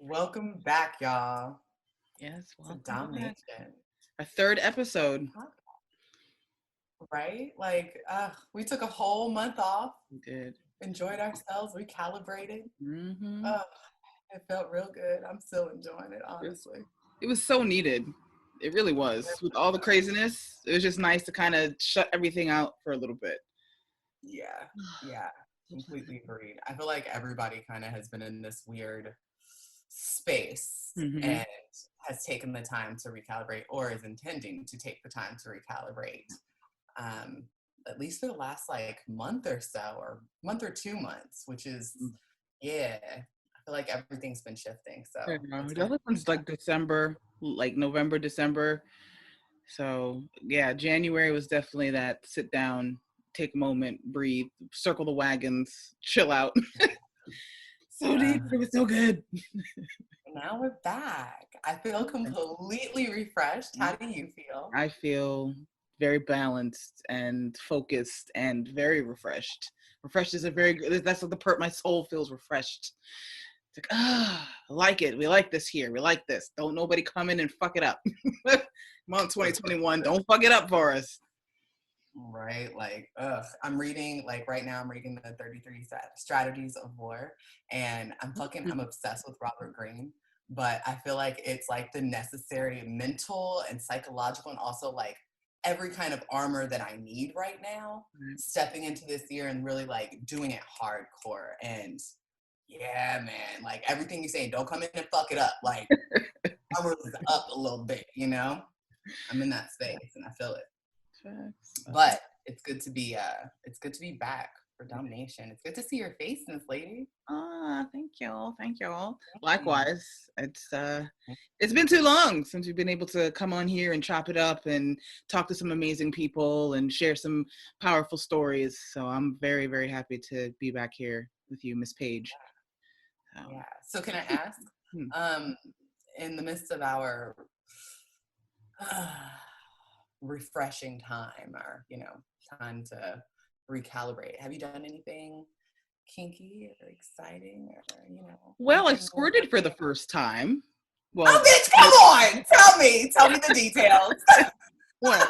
Welcome back, y'all, Yes, to welcome back. Domination. Our third episode. Right? We took a whole month off, We did. enjoyed ourselves, recalibrated. Mm-hmm. Uh, it felt real good. I'm still enjoying it, honestly. It was so needed. It really was. With all the craziness, it was just nice to kind of shut everything out for a little bit. Yeah, completely agreed. I feel like everybody kind of has been in this weird space Mm-hmm. and has taken the time to recalibrate or is intending to take the time to recalibrate. At least for the last month or so, or month or 2 months, which is, yeah, I feel like everything's been shifting. So The other one's like December, like November, December. So yeah, January was definitely that sit down, take a moment, breathe, circle the wagons, chill out. So deep, it was so good. Now we're back. I feel completely refreshed. How do you feel? I feel very balanced and focused and very refreshed. Refreshed is a very good, that's what the part my soul feels refreshed. It's like, I like it. We like this here. We like this. Don't nobody come in and fuck it up. Come on, 2021. Don't fuck it up for us. Right? I'm reading, right now I'm reading the 33 Strategies of War, and I'm obsessed with Robert Greene, but I feel like it's like the necessary mental and psychological and also like every kind of armor that I need right now, stepping into this year and really like doing it hardcore. And yeah, man, like everything you're saying, don't come in and fuck it up. Like armor is up a little bit, you know? I'm in that space and I feel it. But it's good to be back for Domination. It's good to see your face, Miss Lady. Thank you. Likewise. It's been too long since we've been able to come on here and chop it up and talk to some amazing people and share some powerful stories. So I'm very, very happy to be back here with you, Miss Page. Yeah. So can I ask, in the midst of our refreshing time, or time to recalibrate, have you done anything kinky or exciting, or Well, I squirted for the first time. Well, oh, bitch, come on, tell me the details. Well,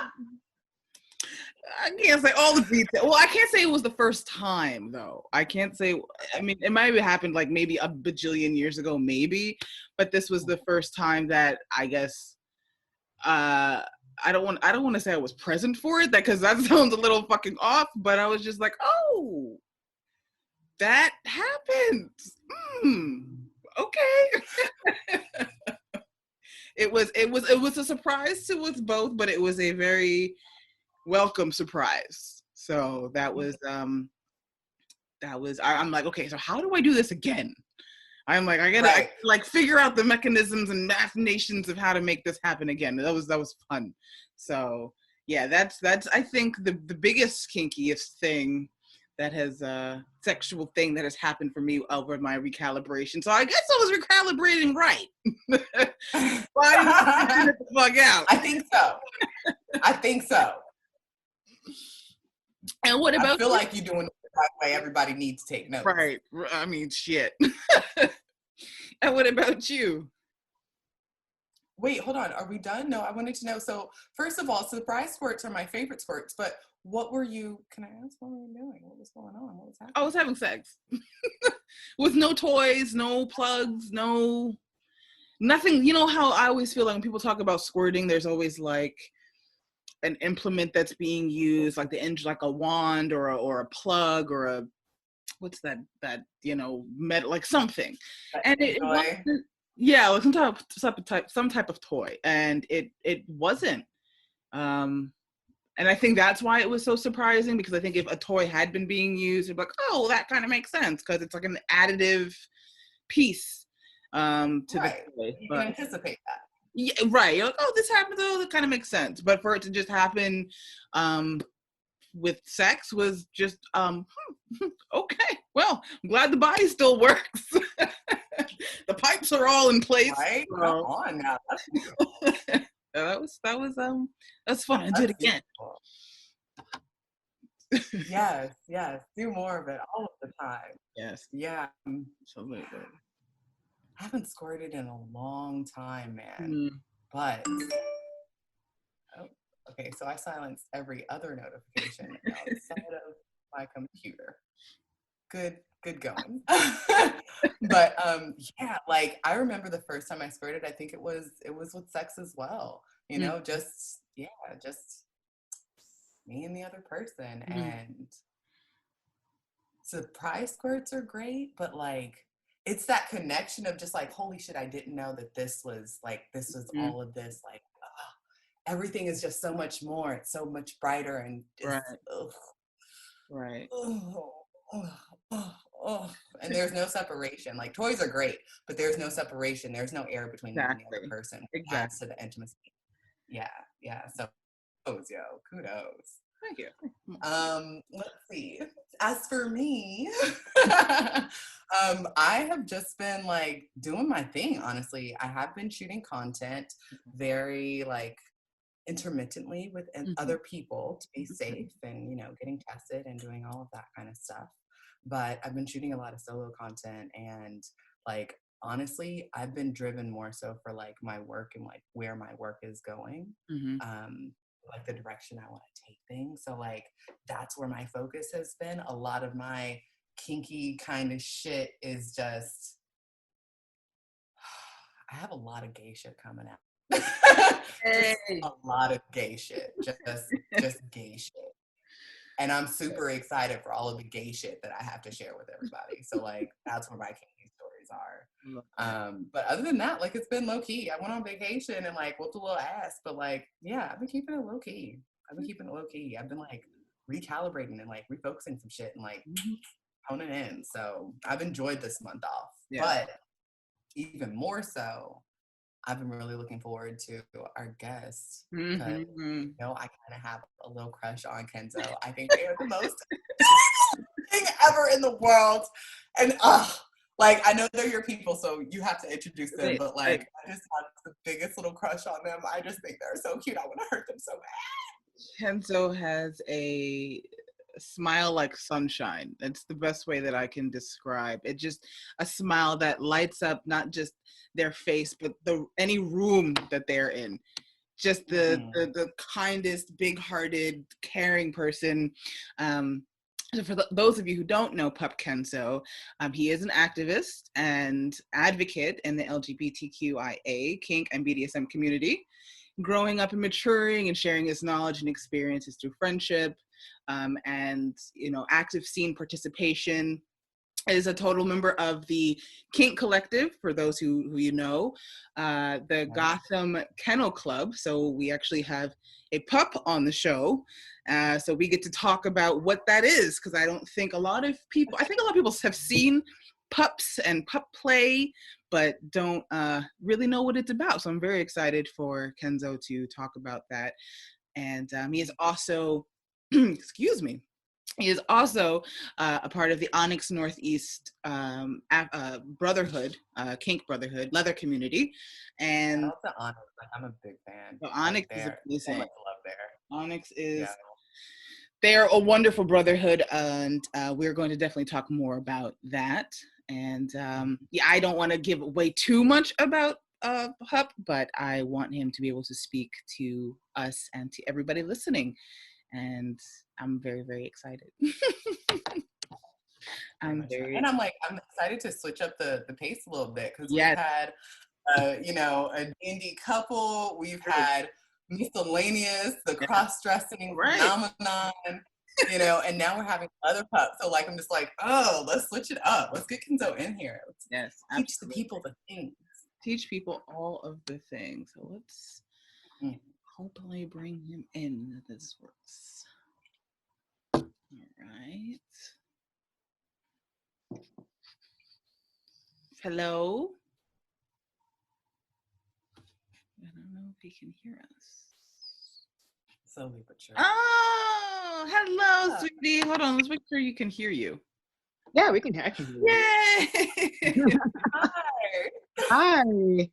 I can't say all the details. Well, I can't say it was the first time, though. I can't say. I mean, it might have happened like maybe a bajillion years ago, maybe. But this was the first time that I guess. I don't want to say I was present for it, because that sounds a little fucking off. But I was just like, oh, that happened. Okay. It was a surprise to us both, but it was a very welcome surprise. So that was I'm like, okay, so how do I do this again? I'm like, I gotta figure out the mechanisms and machinations of how to make this happen again. That was fun. So yeah, that's I think the biggest kinkiest thing that has sexual thing that has happened for me over my recalibration. So I guess I was recalibrating right. Why did the fuck out? I think so. And what about I feel like you're doing it the right way. Everybody needs to take notes. Right. I mean, shit. And what about you? Wait, hold on. Are we done? No, I wanted to know. So, first of all, surprise squirts are my favorite squirts, but what were you, can I ask what were you doing? What was going on? What was happening? I was having sex. With no toys, no plugs, nothing. You know how I always feel like when people talk about squirting, there's always like an implement that's being used, like the end, like a wand or a plug or a, what's that metal, like something. And it wasn't, yeah, like some type of toy, and it wasn't. And I think that's why it was so surprising, because I think if a toy had been being used, it'd be like, oh, that kind of makes sense, because it's like an additive piece to the toy. You can anticipate that. Yeah, right. You're like, oh, this happens. Oh, that kind of makes sense. But for it to just happen with sex was just okay. Well, I'm glad the body still works. The pipes are all in place. Right? So. Come on now. That's fun. I do it again. Yes. Do more of it all of the time. Yes. Yeah. Absolutely. I haven't squirted in a long time, man. Mm. But oh, okay, so I silenced every other notification outside of my computer. Good going. But yeah, like I remember the first time I squirted, I think it was with sex as well. You know, just me and the other person. And surprise squirts are great, but like it's that connection of just like, holy shit, I didn't know that this was all of this. Like everything is just so much more. It's so much brighter and just right. And there's no separation. Like toys are great, but there's no separation. There's no air between you and the other person. It adds to the intimacy. Yeah. So kudos. Thank you. Let's see. As for me, I have just been like doing my thing, honestly. I have been shooting content very like intermittently with other people to be safe and, you know, getting tested and doing all of that kind of stuff. But I've been shooting a lot of solo content, and like honestly, I've been driven more so for like my work and like where my work is going. Like the direction I want to take things. So like that's where my focus has been. A lot of my kinky kind of shit is just I have a lot of gay shit coming out. Just a lot of gay shit. Just gay shit. And I'm super excited for all of the gay shit that I have to share with everybody. So like that's where my kinky stories are. But other than that, like it's been low key. I went on vacation and like whooped a little ass, but like yeah, I've been keeping it low key. I've been like recalibrating and like refocusing some shit and like honing in. So I've enjoyed this month off. But even more so, I've been really looking forward to our guests because you know I kind of have a little crush on Kenzo. I think they are the most thing ever in the world, and like I know they're your people, so you have to introduce them. But like I just have the biggest little crush on them. I just think they're so cute. I want to hurt them so bad. Kenzo has a smile like sunshine. That's the best way that I can describe it. Just a smile that lights up not just their face, but any room that they're in. Just the kindest, big-hearted, caring person. So for those of you who don't know PupKenzo, he is an activist and advocate in the LGBTQIA, Kink and BDSM community, growing up and maturing and sharing his knowledge and experiences through friendship, and you know, active scene participation. Is a total member of the Kink Collective, for those who you know, the Gotham Kennel Club. So we actually have a pup on the show. So we get to talk about what that is, because I think a lot of people have seen pups and pup play, but don't really know what it's about. So I'm very excited for Kenzo to talk about that. And he is also, excuse me, he is also a part of the Onyx Northeast Brotherhood, Kink Brotherhood, leather community. And the Onyx, like, I'm a big fan. The Onyx is amazing. Love there. Onyx is, they're a wonderful brotherhood, and we're going to definitely talk more about that. And yeah, I don't want to give away too much about Pup, but I want him to be able to speak to us and to everybody listening. And I'm very, very excited. I'm excited to switch up the pace a little bit, because we've had, you know, a D&D couple. We've had miscellaneous, the cross-dressing phenomenon, you know, and now we're having other pups. So like, I'm just like, oh, let's switch it up. Let's get Kenzo in here. Let's teach the people the things. Teach people all of the things. So let's hopefully bring him in that this works. All right. Hello. I don't know if he can hear us. Slowly but surely. Oh, hello, sweetie. Hold on. Let's make sure you can hear you. Yeah, we can hear you. Yay! Hi.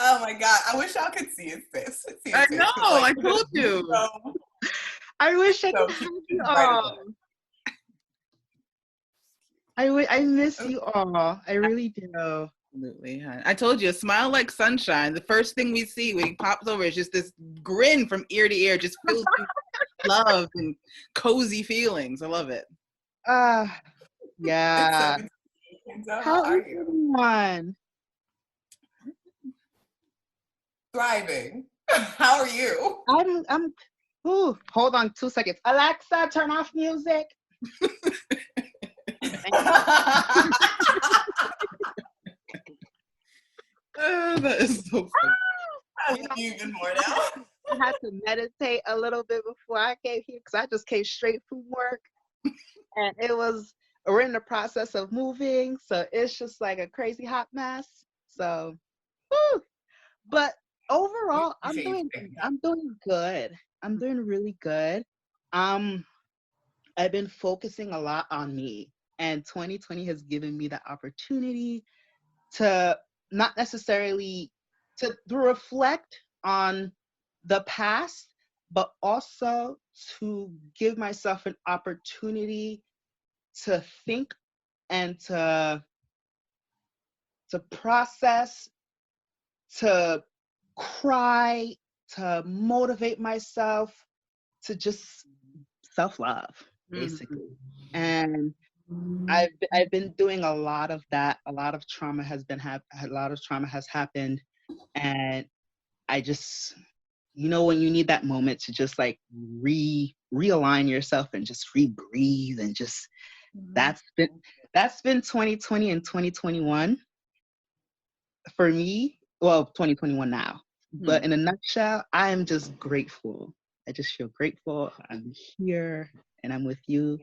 Oh my God. I wish y'all could see his face. I know. Like, I told you. I wish I could have you all. I miss you all. I really do. Absolutely. Huh? I told you, a smile like sunshine. The first thing we see when he pops over is just this grin from ear to ear, just filled with love and cozy feelings. I love it. Yeah. Kenzo, how How are is you? everyone? Thriving. How are you? Ooh, hold on 2 seconds. Alexa, turn off music. That is so funny. I love you even more now. I had to meditate a little bit before I came here because I just came straight from work. And we're in the process of moving. So it's just like a crazy hot mess. So, whew. But overall, I'm doing good. I'm doing really good. I've been focusing a lot on me, and 2020 has given me the opportunity to not necessarily to reflect on the past, but also to give myself an opportunity to think and to process, to cry, to motivate myself, to just self-love, basically. And I've been doing a lot of that. A lot of trauma has happened, and I just, when you need that moment to just like realign yourself and just rebreathe and just that's been 2020 and 2021 for me. Well, 2021 now. But in a nutshell, I am just grateful. I just feel grateful. I'm here and I'm with you.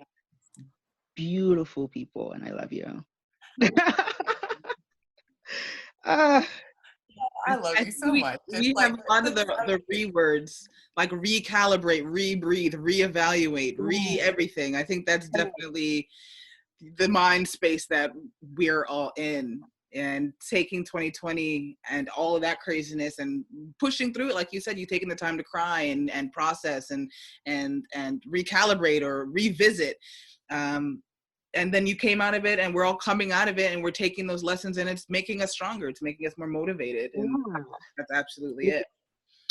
Beautiful people, and I love you. I love you so much. We have a lot of the re-words, like recalibrate, rebreathe, reevaluate, everything. I think that's definitely the mind space that we're all in. And taking 2020 and all of that craziness and pushing through it, like you said, you taking the time to cry and process and recalibrate or revisit. And then you came out of it, and we're all coming out of it, and we're taking those lessons, and it's making us stronger. It's making us more motivated, and that's absolutely it.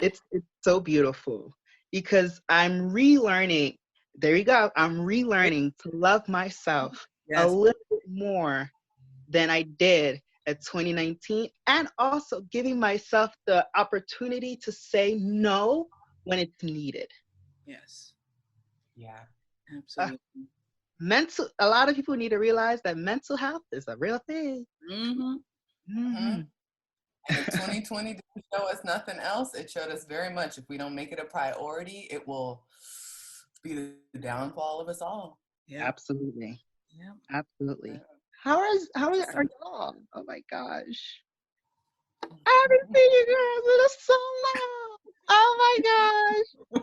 It's so beautiful because I'm relearning. There you go. I'm relearning to love myself a little bit more than I did at 2019, and also giving myself the opportunity to say no when it's needed. Yes. Yeah. Absolutely. A lot of people need to realize that mental health is a real thing. And if 2020 didn't show us nothing else, it showed us very much. If we don't make it a priority, it will be the downfall of us all. Yeah. Absolutely. Yeah. Absolutely. Yeah. How are y'all? Oh my gosh. I haven't seen you girls in so long. Oh my gosh.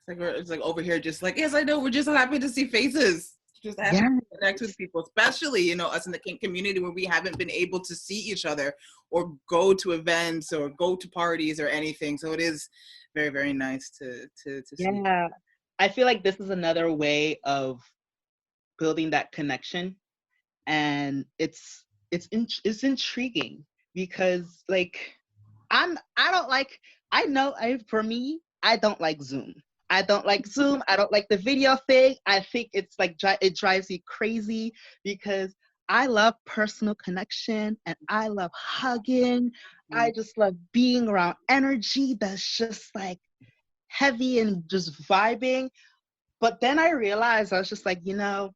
It's like over here, just like, yes, I know. We're just happy to see faces. Just happy to connect with people, especially, us in the kink community where we haven't been able to see each other or go to events or go to parties or anything. So it is very, very nice to see. Yeah. I feel like this is another way of building that connection. And it's intriguing because like for me, I don't like Zoom. I don't like Zoom. I don't like the video thing. I think it's like it drives me crazy because I love personal connection and I love hugging. I just love being around energy that's just like heavy and just vibing. But then I realized I was just like, I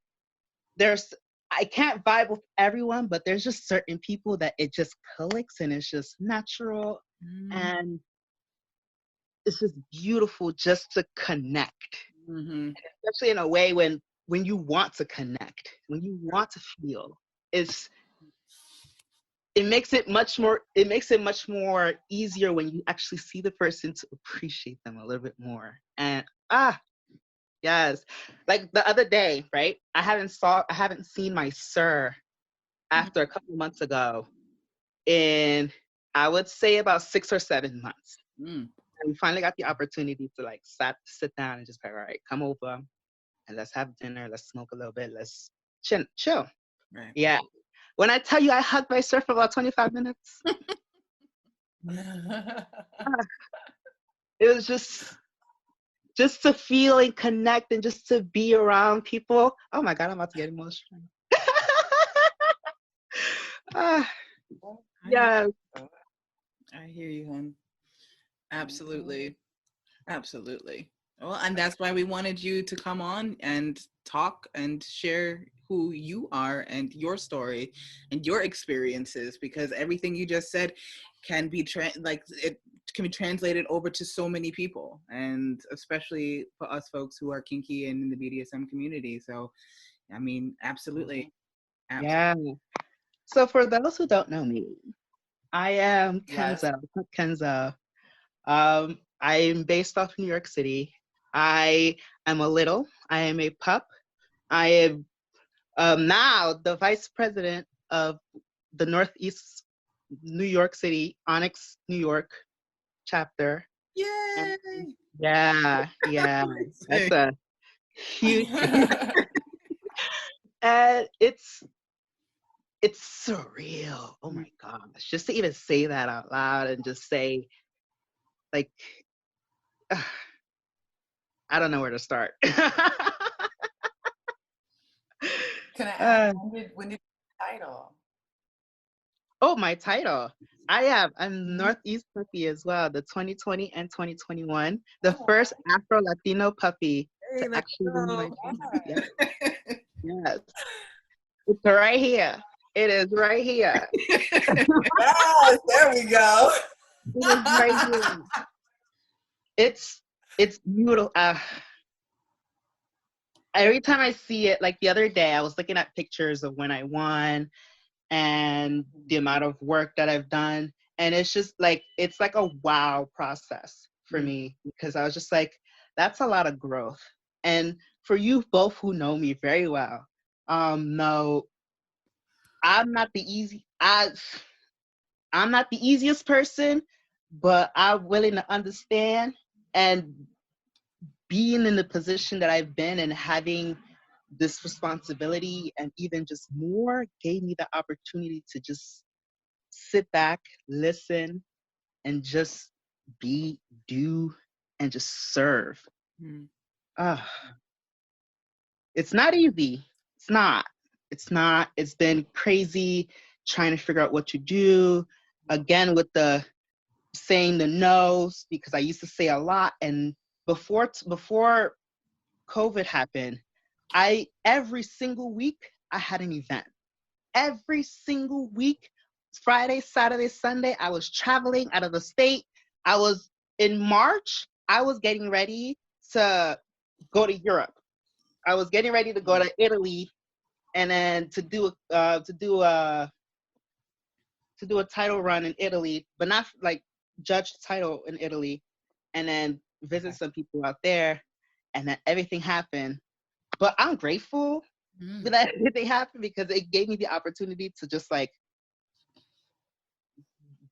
can't vibe with everyone, but there's just certain people that it just clicks and it's just natural. And it's just beautiful just to connect. Especially in a way when you want to connect, when you want to feel. It makes it much more easier when you actually see the person to appreciate them a little bit more. And yes. Like the other day, right? I haven't seen my sir after a couple months ago in, I would say, about 6 or 7 months. And we finally got the opportunity to like sit down and just be like, all right, come over and let's have dinner. Let's smoke a little bit. Let's chill. Right. Yeah. When I tell you I hugged my surf for about 25 minutes, it was just to feel and connect and just to be around people. Oh my God, I'm about to get emotional. Yeah. I hear you, hon. Absolutely. Absolutely. Well, and that's why we wanted you to come on and talk and share who you are and your story and your experiences, because everything you just said can be it can be translated over to so many people, and especially for us folks who are kinky and in the BDSM community. So, I mean, absolutely. Yeah. So for those who don't know me, I am Kenzo, PupKenzo. I am based off New York City. I am a pup. I am now the vice president of the Northeast New York City, Onyx New York chapter. Yay! Yeah. That's a huge and it's surreal. Oh my gosh. Just to even say that out loud and just say, like, I don't know where to start. Can I ask, when did you title? Oh, my title. I'm Northeast Puppy as well, the 2020 and 2021, the first Afro-Latino puppy to actually win my yes. Yes. It's right here. It is right here. Yes, there we go. It is right here. It's beautiful. Every time I see it, like the other day, I was looking at pictures of when I won and the amount of work that I've done. And it's just like, it's like a wow process for me, because I was just like, that's a lot of growth. And for you both who know me very well, no, I'm not the easiest person, but I'm willing to understand, and being in the position that I've been and having this responsibility and even just more gave me the opportunity to just sit back, listen, and just do, and just serve. It's not easy. It's not. It's been crazy trying to figure out what to do. Again, with the saying the no's, because I used to say a lot. And before COVID happened, every single week I had an event. Every single week, Friday, Saturday, Sunday, I was traveling out of the state. In March, I was getting ready to go to Europe. I was getting ready to go to Italy, and then to do a title run in Italy, but not like judge the title in Italy, and then visit some people out there, and then everything happened. But I'm grateful that everything happened, because it gave me the opportunity to just like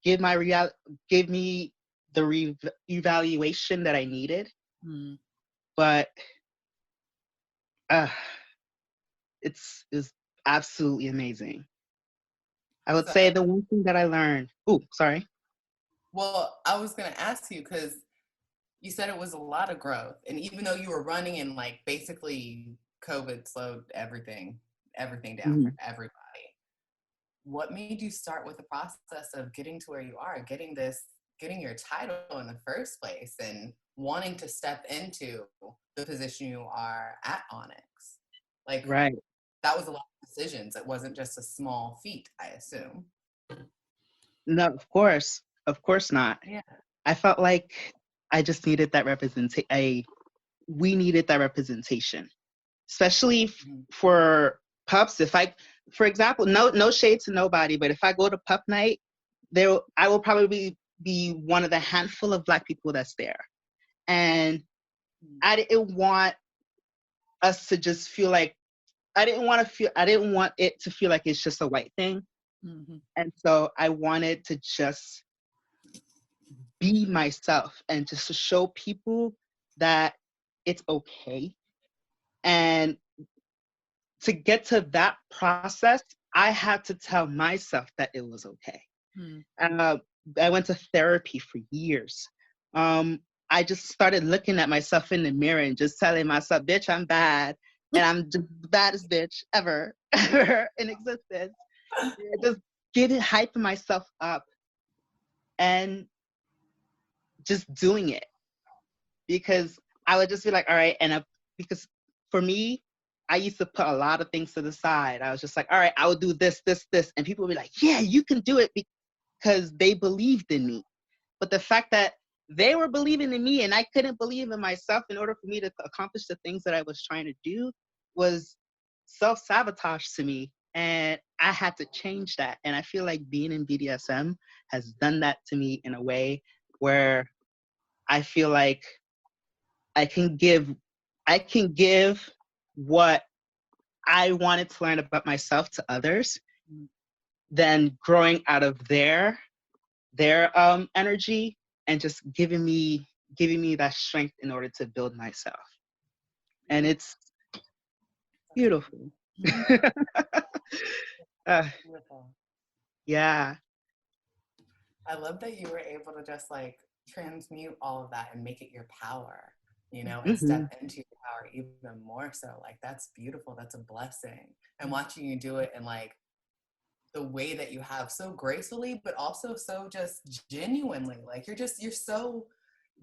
give me the evaluation that I needed. But it's absolutely amazing. I would say the one thing that I learned. Oh, sorry. Well, I was gonna ask you, because you said it was a lot of growth, and even though you were running and like basically COVID slowed everything down for everybody, what made you start with the process of getting to where you are, getting your title in the first place, and wanting to step into the position you are at Onyx? Like, right. That was a lot of decisions. It wasn't just a small feat, I assume. No, of course not. Yeah. I felt like I just needed that representation. We needed that representation, especially for pups. For example, no shade to nobody, but if I go to pup night, I will probably be one of the handful of Black people that's there. And I didn't want us to just feel like, I didn't want it to feel like it's just a white thing. And so I wanted to just be myself and just to show people that it's okay. And to get to that process, I had to tell myself that it was okay. I went to therapy for years. I just started looking at myself in the mirror and just telling myself, bitch, I'm bad. And I'm just the baddest bitch ever in existence. Just hyping myself up and just doing it. Because I would just be like, all right. Because for me, I used to put a lot of things to the side. I was just like, all right, I will do this, this, this. And people would be like, yeah, you can do it because they believed in me. But the fact that they were believing in me and I couldn't believe in myself in order for me to accomplish the things that I was trying to do was self-sabotage to me. And I had to change that. And I feel like being in BDSM has done that to me in a way where I feel like I can give what I wanted to learn about myself to others, then growing out of their energy and just giving me that strength in order to build myself. And it's beautiful. Beautiful. Yeah. I love that you were able to just like transmute all of that and make it your power, you know, and step into your power even more so. Like, that's beautiful. That's a blessing. And watching you do it in like the way that you have, so gracefully, but also so just genuinely. Like, you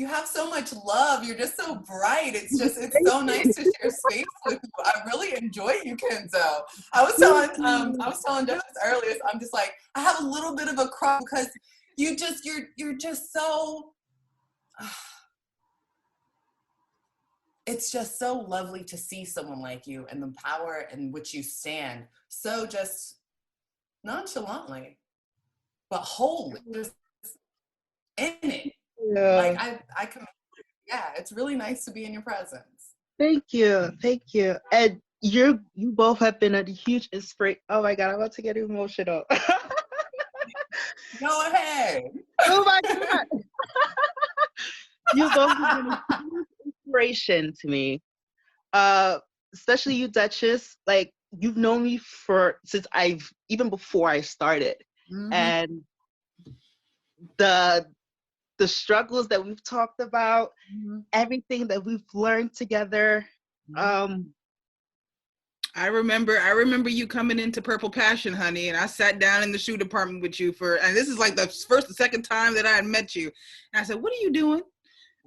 have so much love. You're just so bright. It's so nice to share space with you. I really enjoy you, Kenzo. I was telling Justice earlier, so I'm just like, I have a little bit of a crush because you're just so, it's just so lovely to see someone like you and the power in which you stand so just nonchalantly, but wholly, just in it. Yeah. Like, I can, yeah, it's really nice to be in your presence. Thank you. And you both have been a huge inspiration. Oh my God, I'm about to get emotional. Go ahead. Oh my God. You both have been a huge inspiration to me. Especially you, Duchess. Like, you've known me since even before I started. And the struggles that we've talked about, everything that we've learned together. I remember you coming into Purple Passion, honey, and I sat down in the shoe department with you and this is like the second time that I had met you. And I said, what are you doing?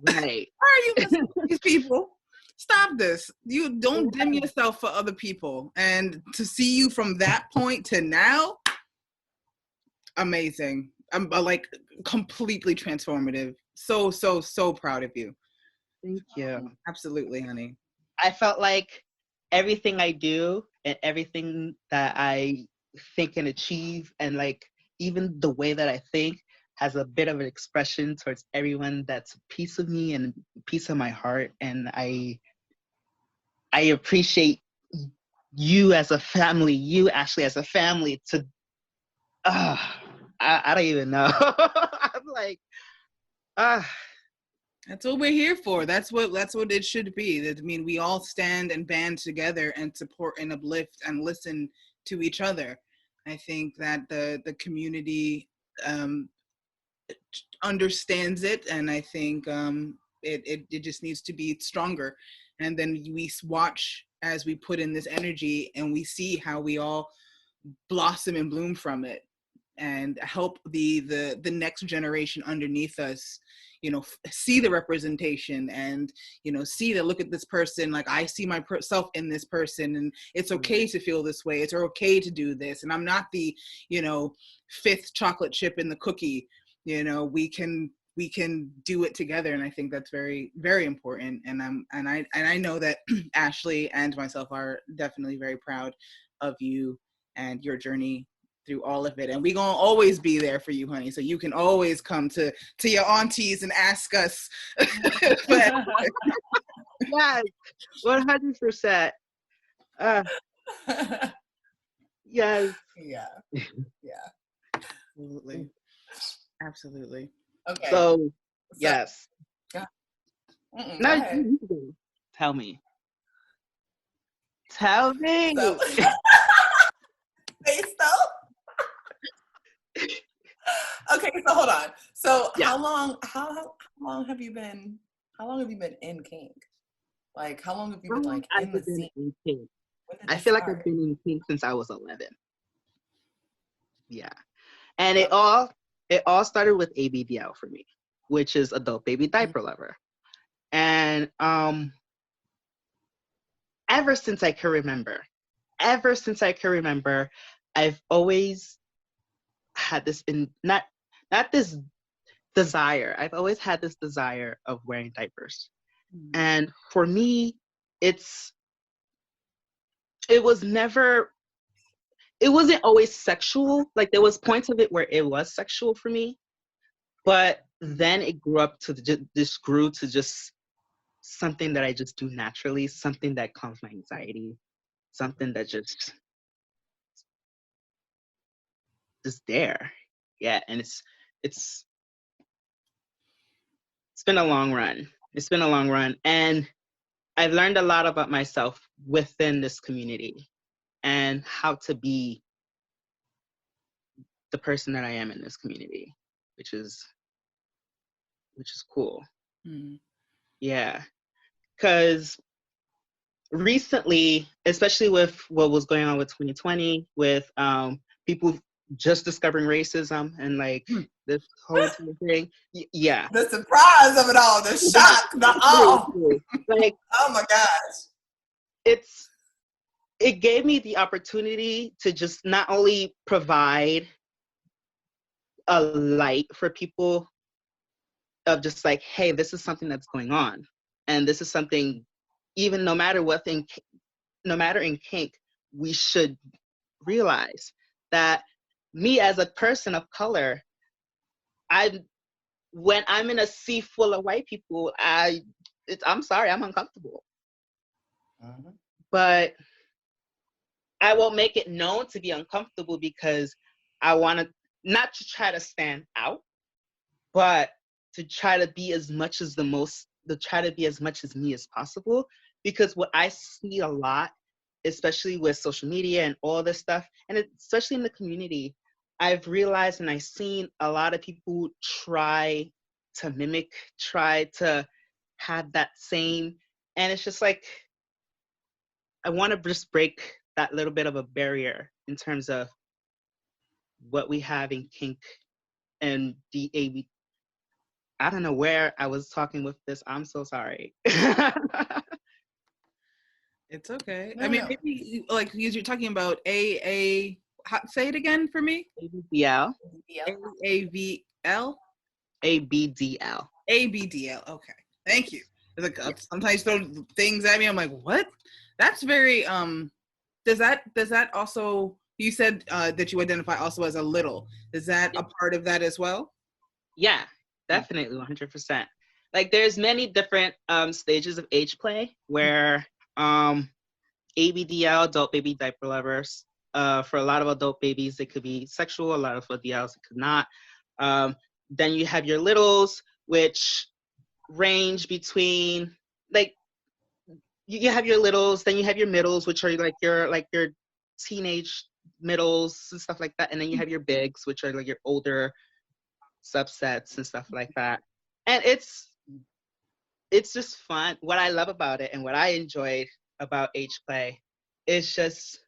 Right. Why are you messing with these people? Stop this. You don't dim yourself for other people. And to see you from that point to now, amazing. I'm like completely transformative. So proud of you. Thank you. Absolutely, honey. I felt like everything I do and everything that I think and achieve, and like even the way that I think, has a bit of an expression towards everyone that's a piece of me and a piece of my heart. And I appreciate you as a family, you Ashley as a family, to I don't even know. I'm like, That's what we're here for. That's what it should be. I mean, we all stand and band together and support and uplift and listen to each other. I think that the community understands it, and I think it just needs to be stronger. And then we watch as we put in this energy, and we see how we all blossom and bloom from it, and help the next generation underneath us, you know, see the representation, and, you know, see that, look at this person, like I see myself in this person, and it's okay to feel this way, it's okay to do this, and I'm not the, you know, fifth chocolate chip in the cookie. You know, we can do it together, and I think that's very, very important. And I know that Ashley and myself are definitely very proud of you and your journey through all of it, and we gonna always be there for you, honey, so you can always come to your aunties and ask us. Yes, 100%. Yes. Yeah. Absolutely. Okay. So yes. Yeah. No, tell me. So, face though. Okay, so hold on. So Yeah. how long have you been in kink? Like how long have you been like in the I've been scene? in kink? When did I this feel like I've start? been in kink since I was 11. Yeah. And Okay. it all started with ABDL for me, which is adult baby diaper lover. And ever since I can remember, I've always had this not this desire. I've always had this desire of wearing diapers. And for me, it wasn't always sexual. Like there was points of it where it was sexual for me, but then it grew to just something that I just do naturally, something that calms my anxiety, something that just there. Yeah, and it's been a long run. It's been a long run, and I've learned a lot about myself within this community and how to be the person that I am in this community, which is cool. Mm. Yeah, because recently, especially with what was going on with 2020, with people just discovering racism and like this whole entire thing. Yeah. The surprise of it all, the shock, the awe. Like, oh my gosh. It gave me the opportunity to just not only provide a light for people of just like, hey, this is something that's going on. And this is something, even no matter in kink, we should realize that me as a person of color, when I'm in a sea full of white people, I'm sorry, I'm uncomfortable. But I won't make it known to be uncomfortable because I want to not to try to stand out, but to try to be as much as me as possible. Because what I see a lot, especially with social media and all this stuff, and especially in the community, I've realized and I've seen a lot of people try to mimic, try to have that same, and it's just like, I want to just break that little bit of a barrier in terms of what we have in kink and DAB. I don't know where I was talking with this. I'm so sorry. It's okay. No, I mean, no. maybe like you're talking about say it again for me. ABDL. AAVL. ABDL. ABDL. Okay, thank you. Like, sometimes throw things at me. I'm like, what? That's very Does that also? You said that you identify also as a little. Is that a part of that as well? Yeah, definitely, 100%. Like, there's many different stages of age play where ABDL, adult baby diaper lovers, for a lot of adult babies, it could be sexual. A lot of ADLs, it could not. Then you have your littles, which range between, like, you have your littles, then you have your middles, which are like your teenage middles and stuff like that, and then you have your bigs, which are like your older subsets and stuff like that. And it's just fun. What I love about it and what I enjoyed about age play is just,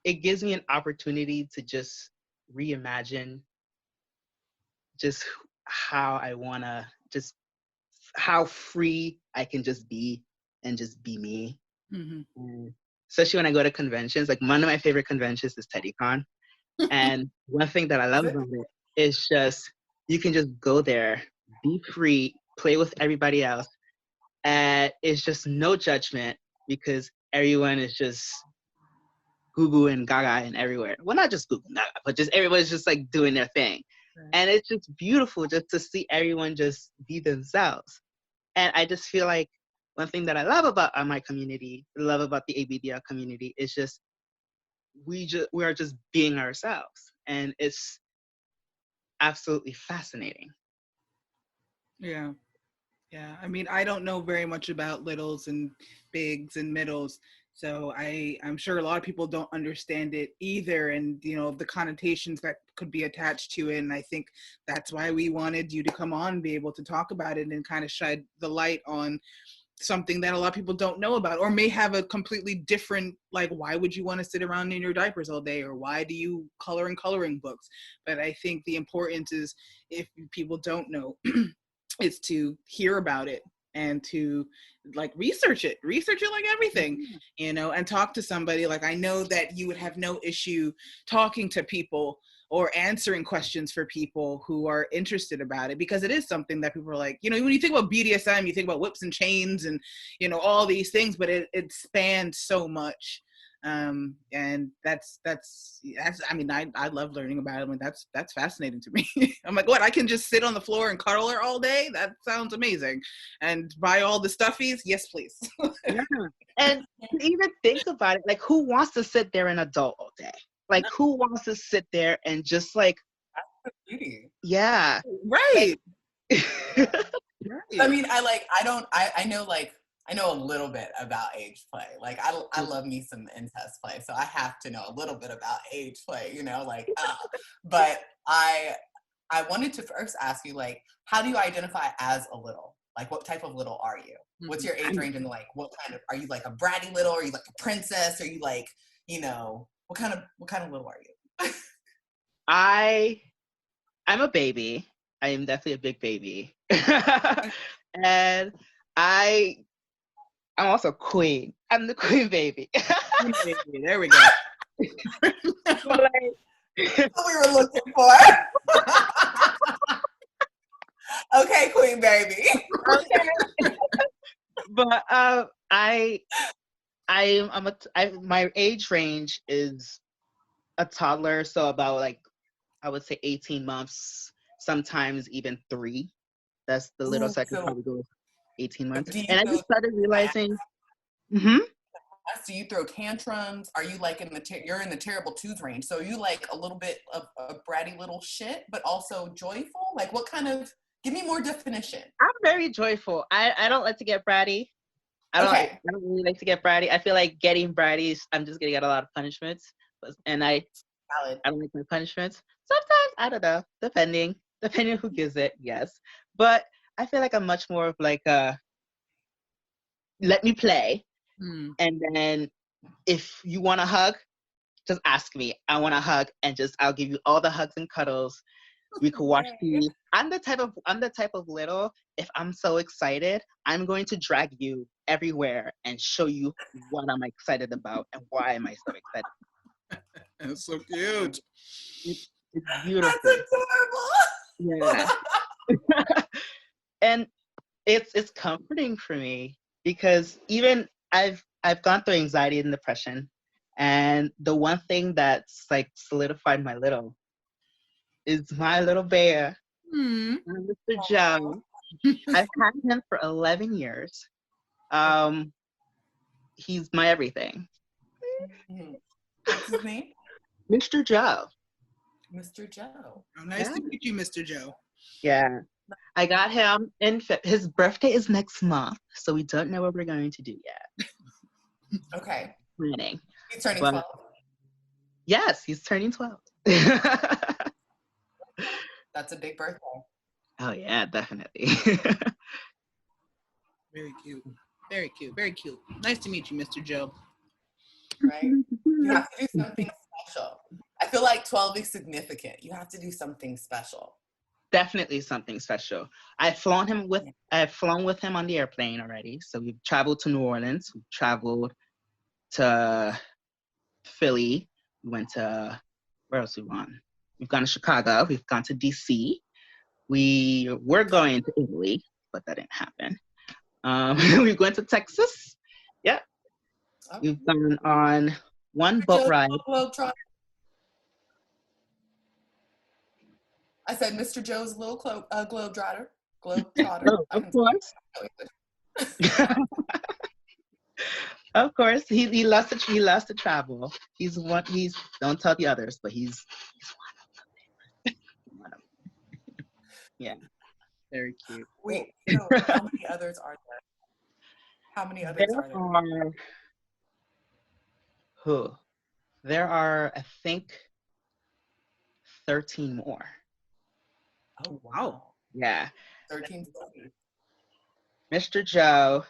it gives me an opportunity to just reimagine just how I want to, just how free I can just be and just be me. Mm-hmm. Especially when I go to conventions. Like, one of my favorite conventions is TeddyCon. And one thing that I love about it is just, you can just go there, be free, play with everybody else. And it's just no judgment because everyone is just goo goo and gaga and everywhere. Well, not just goo goo gaga, but just everyone's just like doing their thing. Right. And it's just beautiful just to see everyone just be themselves. And I just feel like one thing that I love about my community, love about the ABDL community, is just we are just being ourselves, and it's absolutely fascinating. Yeah. I mean, I don't know very much about littles and bigs and middles, So I'm sure a lot of people don't understand it either, and the connotations that could be attached to it. And I think that's why we wanted you to come on and be able to talk about it and kind of shed the light on something that a lot of people don't know about, or may have a completely different, like, why would you want to sit around in your diapers all day, or why do you color in coloring books? But I think the importance is, if people don't know, is to hear about it and to like research it like everything, and talk to somebody. Like, I know that you would have no issue talking to people or answering questions for people who are interested about it, because it is something that people are like, when you think about BDSM, you think about whips and chains and, all these things, but it spans so much. And that's I mean, I love learning about it. I mean, that's fascinating to me. I'm like, what, I can just sit on the floor and cuddle her all day? That sounds amazing. And buy all the stuffies? Yes, please. Yeah. And to even think about it, like, who wants to sit there and adult all day? Like, who wants to sit there and just like, yeah, right. Like, I mean, I know a little bit about age play. Like, I love me some incest play, so I have to know a little bit about age play, but I wanted to first ask you, like, how do you identify as a little? Like, what type of little are you? What's your age range, and like, what kind of, are you like a bratty little? Are you like a princess? Are you like, what kind of little are you? I'm a baby. I am definitely a big baby. And I'm also queen. I'm the queen baby. There we go. What we were looking for. Okay, queen baby. Okay. But my age range is a toddler, so about, like, I would say 18 months, sometimes even 3. That's the little cycle, probably goes 18 months. And I just started realizing, do you throw tantrums? Are you like you're in the terrible twos range? So are you like a little bit of a bratty little shit, but also joyful? Like, what kind of, give me more definition. I'm very joyful. I don't like to get bratty. I don't really like to get bratty. I feel like getting bratty is, I'm just gonna get a lot of punishments, and I don't like my punishments. Sometimes, I don't know, depending on who gives it, yes. But I feel like I'm much more of like a let me play, and then if you want a hug, just ask me. I want a hug, and I'll give you all the hugs and cuddles. We could watch TV. I'm the type of little, if I'm so excited, I'm going to drag you everywhere and show you what I'm excited about and why am I so excited. That's so cute. It's beautiful. That's adorable. Yeah. And it's comforting for me, because even I've gone through anxiety and depression, and the one thing that's like solidified my little is my little bear, Mr. Joe. I've had him for 11 years. He's my everything. What's his name? Mr. Joe. Mr. Joe. Oh, nice to meet you, Mr. Joe. Yeah. I got him his birthday is next month, so we don't know what we're going to do yet. Okay. Planning. He's turning 12. Yes, he's turning 12. That's a big birthday. Oh yeah, definitely. Very cute. Very cute. Very cute. Nice to meet you, Mr. Joe. Right? You have to do something special. I feel like 12 is significant. You have to do something special. Definitely something special. I've flown with him on the airplane already. So we've traveled to New Orleans. We've traveled to Philly. We went to, where else we gone? We've gone to Chicago. We've gone to DC. We were going to Italy, but that didn't happen. We went to Texas. Yeah. Oh. We've gone on one boat ride. I said Mr. Joe's little globetrotter. Globetrotter. Of course. Of course. He loves to travel. Don't tell the others, but he's one of them. Yeah. Very cute. Wait, so how many others are there? How many others are there? Who? There are, I think, 13 more. Oh, wow. Yeah. 13 stuffies. Mr. Joe,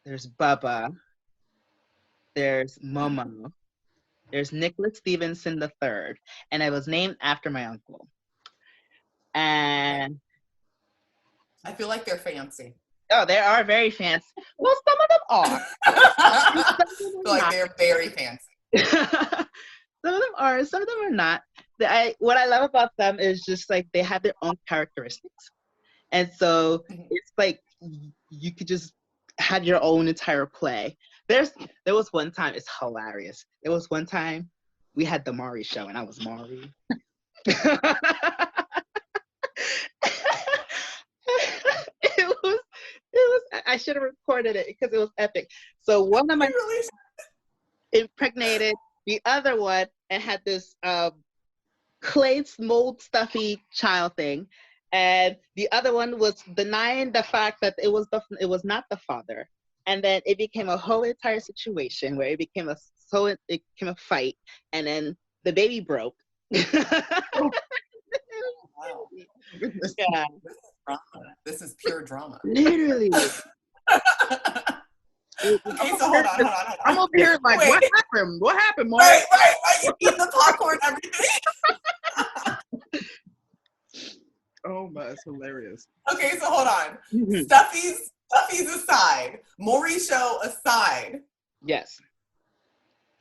there's Bubba, there's Momo, there's Nicholas Stevenson III, and it was named after my uncle. And I feel like they're fancy. oh, they are very fancy. Well, some of them are. I feel like they're very fancy. Some of them are, some of them are not. What I love about them is just like they have their own characteristics. And so it's like you could just have your own entire play. There was one time, it's hilarious. There was one time we had the Maury show and I was Maury. I should have recorded it because it was epic. So one of my impregnated the other one and had this clay mold stuffy child thing, and the other one was denying the fact that it was not the father, and then it became a whole entire situation where it became a fight, and then the baby broke. Wow. Yeah. This is pure drama. Literally. Okay, so hold on. I'm over here like, Wait. what happened? What happened, Mark? Right. You eat the popcorn, everything. Oh my, it's hilarious. Okay, so hold on. Stuffies aside, Maury's show aside. Yes.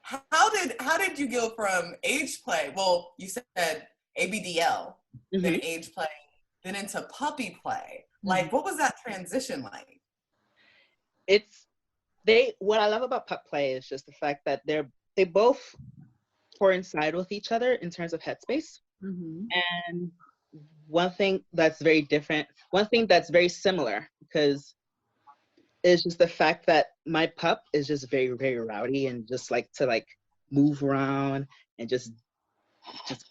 How did you go from age play? Well, you said ABDL, then age play, then into puppy play. Like, what was that transition like? What I love about pup play is just the fact that they both coincide with each other in terms of headspace. And one thing that's very different, one thing that's very similar, because it's just the fact that my pup is just very, very rowdy and just like to move around and just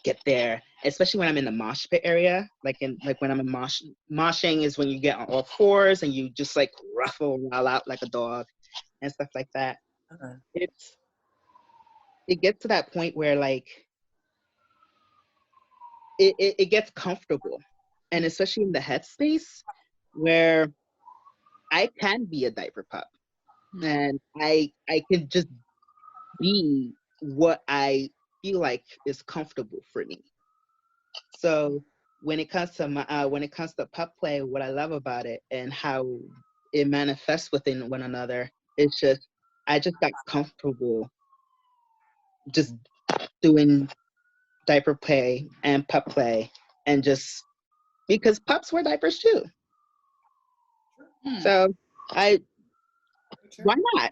get there, especially when I'm in the mosh pit area. When I'm in moshing is when you get on all fours and you just ruffle roll out like a dog and stuff like that. It gets to that point where it gets comfortable, and especially in the headspace where I can be a diaper pup and I can just be what I feel like is comfortable for me. So when it comes to pup play, what I love about it and how it manifests within one another, it's just I just got comfortable just doing diaper play and pup play, and just because pups wear diapers too. So why not?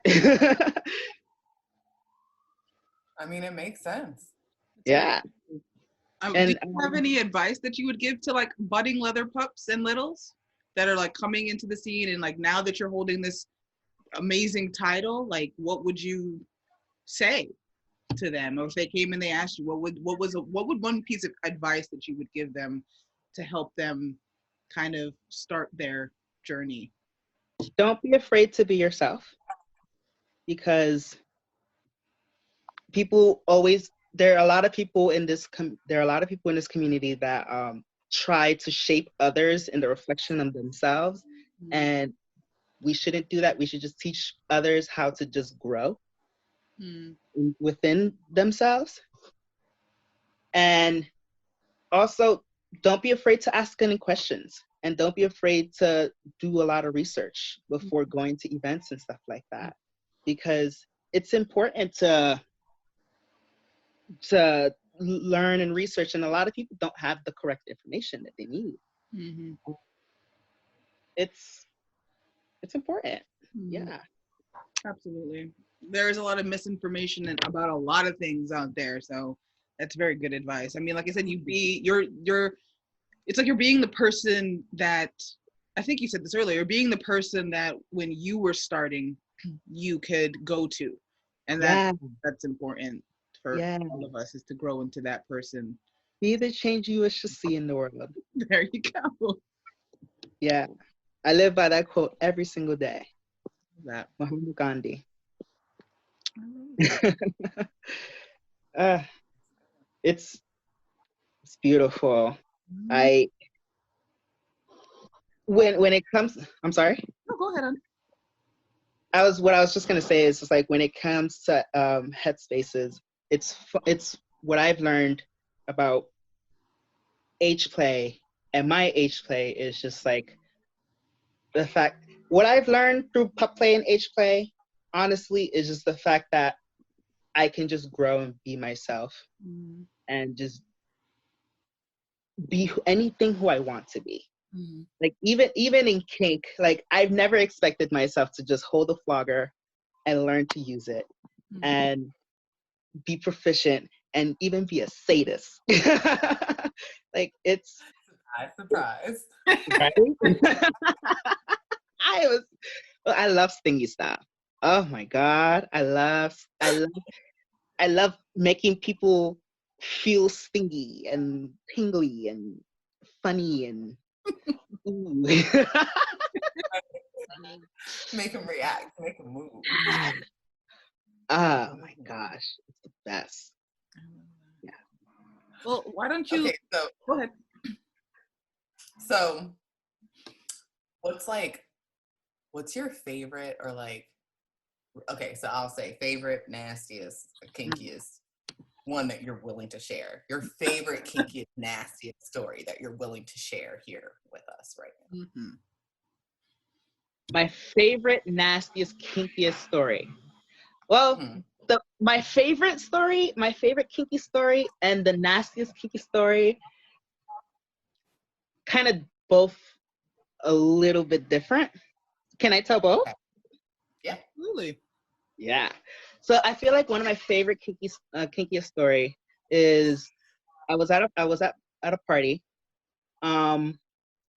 I mean, it makes sense. Yeah. Do you have any advice that you would give to budding leather pups and littles that are coming into the scene, and now that you're holding this amazing title, what would you say to them? Or if they came and they asked you, what would one piece of advice that you would give them to help them kind of start their journey? Don't be afraid to be yourself, because there are a lot of people in this community that try to shape others in the reflection of themselves, and we shouldn't do that. We should just teach others how to just grow within themselves. And also, don't be afraid to ask any questions, and don't be afraid to do a lot of research before going to events and stuff like that, because it's important to learn and research, and a lot of people don't have the correct information that they need. It's important. Yeah, absolutely. There's a lot of misinformation about a lot of things out there, so that's very good advice. I mean, like I said, it's like you're being the person that, I think you said this earlier, being the person that when you were starting you could go to, and that's important for all of us, is to grow into that person. Be the change you wish to see in the world. There you go. Yeah, I live by that quote every single day. That Mahatma Gandhi. uh, it's beautiful. I when it comes, I'm sorry. No, go ahead. What I was just gonna say is just like when it comes to headspaces, it's what I've learned about age play, and my age play is just like the fact, what I've learned through pup play and age play, honestly, is just the fact that I can just grow and be myself and just be anything who I want to be. Like even in kink, like I've never expected myself to just hold a flogger and learn to use it and be proficient and even be a sadist. Like it's surprise. Right? I love stingy stuff. Oh my god, I love making people feel stingy and tingly and funny and ooh. Make them react, make them move. Oh my gosh, it's the best. Yeah. Well, why don't you? Okay, so go ahead. So, what's your favorite or like? Okay, so I'll say favorite, nastiest, kinkiest one that you're willing to share. Your favorite kinkiest, nastiest story that you're willing to share here with us right now. My favorite, nastiest, kinkiest story. Well, my favorite kinky story, and the nastiest kinky story, kind of both a little bit different. Can I tell both? Okay. Yeah, absolutely. Yeah. So I feel like one of my favorite kinkiest story is I was at a party, and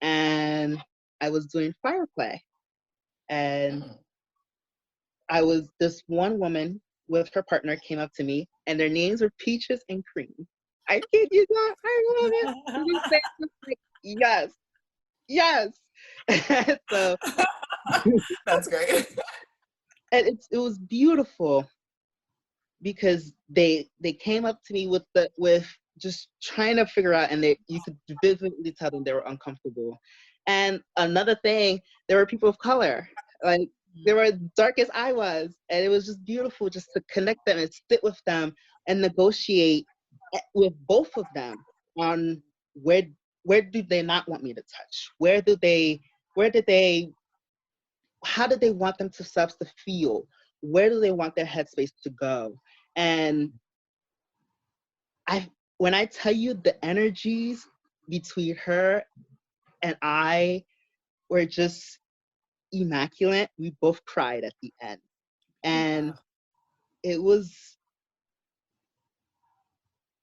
I was doing fire play, and I was this one woman with her partner came up to me, and their names were Peaches and Cream. I kid you not, I love it. Like, yes. So that's great. And it was beautiful because they came up to me with just trying to figure out, and you could vividly tell them they were uncomfortable. And another thing, there were people of color, like they were dark as I was, and it was just beautiful just to connect them and sit with them and negotiate with both of them on where do they not want me to touch, how did they want themselves to feel, where do they want their headspace to go. And when I tell you the energies between her and I were just immaculate, we both cried at the end. And it was,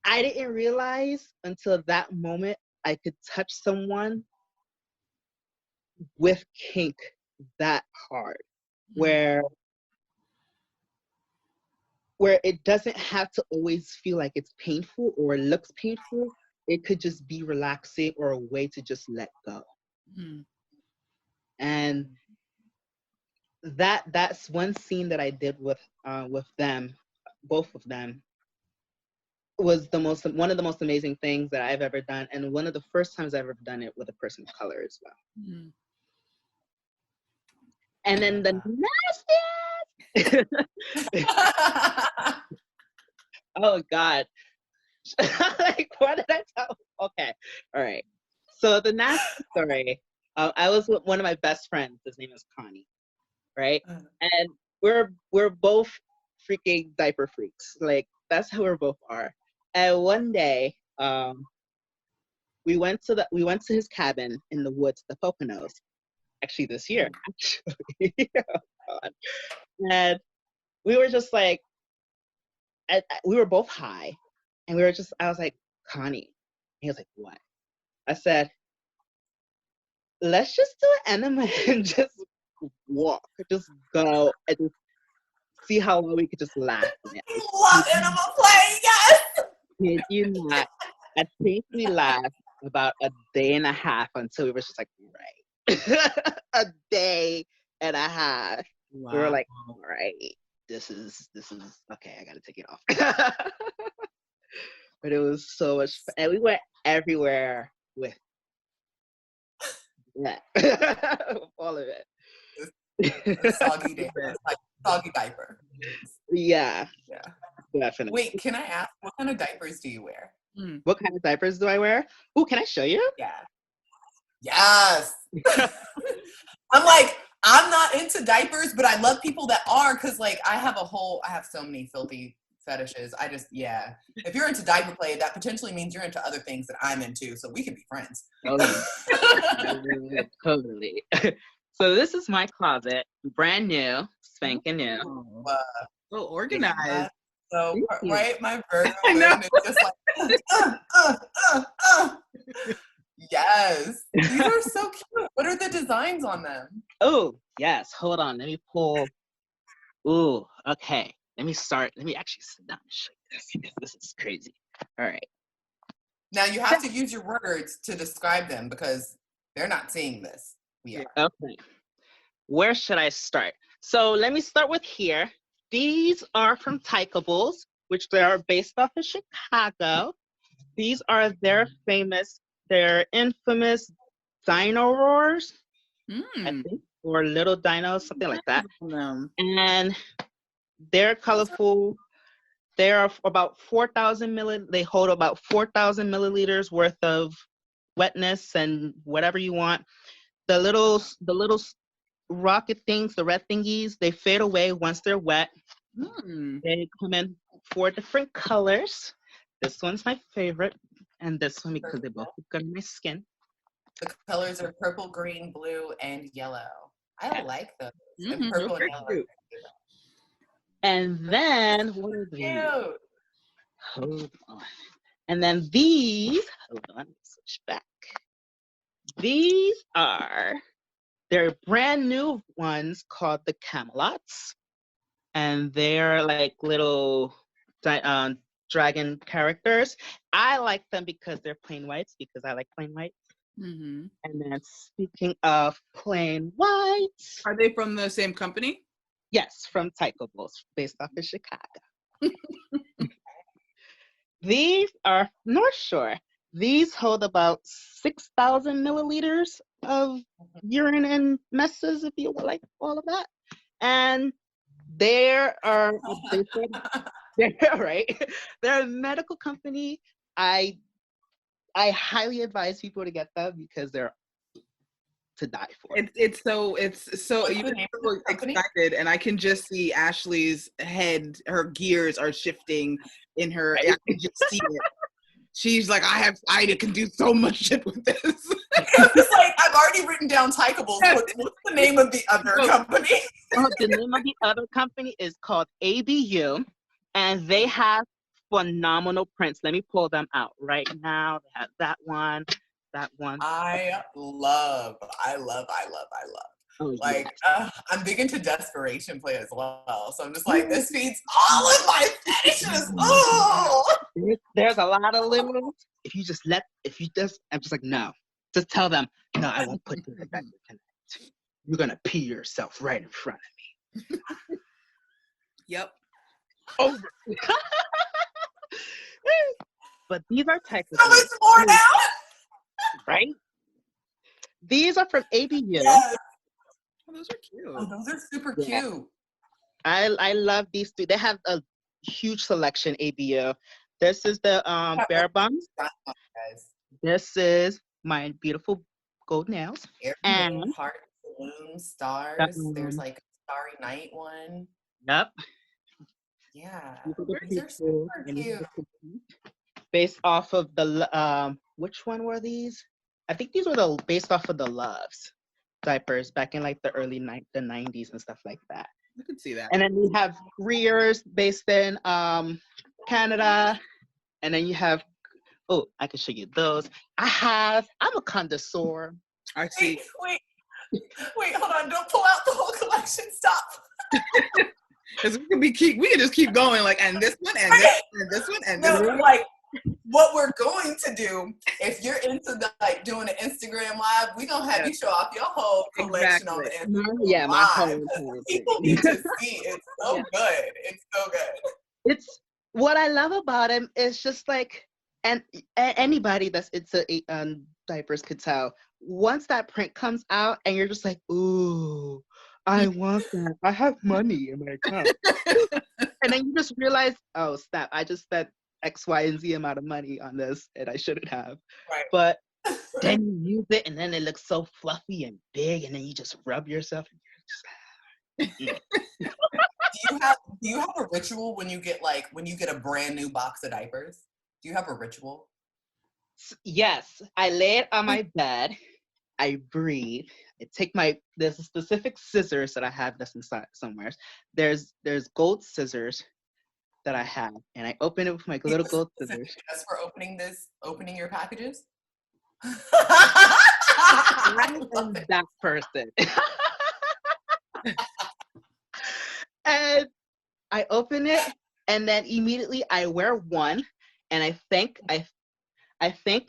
I didn't realize until that moment I could touch someone with kink that hard, where it doesn't have to always feel like it's painful or it looks painful. It could just be relaxing or a way to just let go. And that's one scene that I did with them, both of them, was one of the most amazing things that I've ever done, and one of the first times I've ever done it with a person of color as well. And then the nastiest oh god. Like, what did I tell? Okay, all right. So the nasty story, I was with one of my best friends. His name is Connie, right? And we're both freaking diaper freaks. Like, that's how we both are. And one day, we went to his cabin in the woods, the Poconos, actually this year. Oh, God. And we were just like, we were both high, and I was like, Connie. And he was like, what? I said, let's just do an enema and just walk, just go, and just see how long we could just laugh. Love enema play, yes! Did you not? I think we laughed about a day and a half until we were just like, right. A day and a half. Wow. We were like, all right, this is okay, I gotta take it off. But it was so much fun. And we went everywhere with that. All of it. The soggy diaper. Like soggy diaper. Yeah, Yeah. definitely. Wait, can I ask, what kind of diapers do you wear? What kind of diapers do I wear? Oh, can I show you? Yeah. Yes. I'm like, I'm not into diapers, but I love people that are, because like I have so many filthy fetishes. Yeah. If you're into diaper play, that potentially means you're into other things that I'm into, so we can be friends. Oh, yeah. Totally. So this is my closet, brand new, spanking new. So organized. Yeah, so right, my Virgo I know. moon is just like, Yes, these are so cute. What are the designs on them? Oh, yes. Hold on. Let me pull. Ooh, okay. Let me actually sit down and show you this, because this is crazy. All right. Now you have to use your words to describe them because they're not seeing this. We are. Okay. Where should I start? So let me start with here. These are from Tykables, which they are based off of Chicago. These are their infamous dino roars, I think, or little dinos, something like that. And they're colorful. They are about 4,000 They hold about 4,000 milliliters worth of wetness and whatever you want. The little rocket things, the red thingies, they fade away once they're wet. They come in 4 different colors. This one's my favorite, and this one because they both look good on my skin. The colors are purple, green, blue, and yellow. I like those. And purple and yellow. Cute. And then what are these? Cute. Hold on. And then these, hold on, switch back. These they're brand new ones called the Camelots. And they're like little dragon characters. I like them because they're plain whites, because I like plain whites. And then speaking of plain whites. Are they from the same company? Yes, from Tykables, based off of Chicago. These are North Shore. These hold about 6,000 milliliters of urine and messes, if you like all of that. And they're right. They're a medical company. I highly advise people to get them because they're to die for. It's so you're so excited, and I can just see Ashley's head. Her gears are shifting in her. I can just see it. She's like, I can do so much shit with this. It's like, I've already written down Tykables. What's the name of the other company? The name of the other company is called ABU, and they have phenomenal prints. Let me pull them out right now. They have that one. I love. Oh, like, yes. I'm big into desperation play as well. So I'm just like, this feeds all of my fetishes. Oh! There's a lot of little. I'm just like, no. Just tell them, no, I won't put you in bed tonight. You're going to pee yourself right in front of me. Yep. Over. But these are technically. How much more now? Right? These are from ABU. Yes. Oh, those are cute. Oh, those are super cute. I love these 3. They have a huge selection, ABU. This is the Bear Bums. This is my beautiful gold nails. And heart, balloon, stars. There's like a Starry Night one. Yep. Yeah. These are super cute. Based off of the which one were these? I think these were based off of the Loves diapers back in like the early the 90s and stuff like that. I could see that. And then we have Greers based in Canada. And then you have, I can show you those. I'm a connoisseur. I see. Wait, hold on. Don't pull out the whole collection. Stop. Because we can just keep going, like, and this one, and this one, and this one, and this one. Like, what we're going to do, if you're into like doing an Instagram live, we're gonna have you show off your whole collection on the Instagram Yeah, my live. whole People need to see. It's so good. It's so good. It's what I love about him is just like, and anybody that's into diapers could tell. Once that print comes out, and you're just like, ooh, I want that. I have money in my account. And then you just realize, oh snap! I just spent X, Y, and Z amount of money on this, and I shouldn't have. Right. But then you use it, and then it looks so fluffy and big, and then you just rub yourself, and you're just. Do you have a ritual when you get a brand new box of diapers? Do you have a ritual? Yes, I lay it on my bed. I breathe. I take there's a specific scissors that I have that's inside somewhere. There's gold scissors that I have, and I open it with my little gold scissors. Just for opening your packages. I am that person. And I open it, and then immediately I wear one, and I thank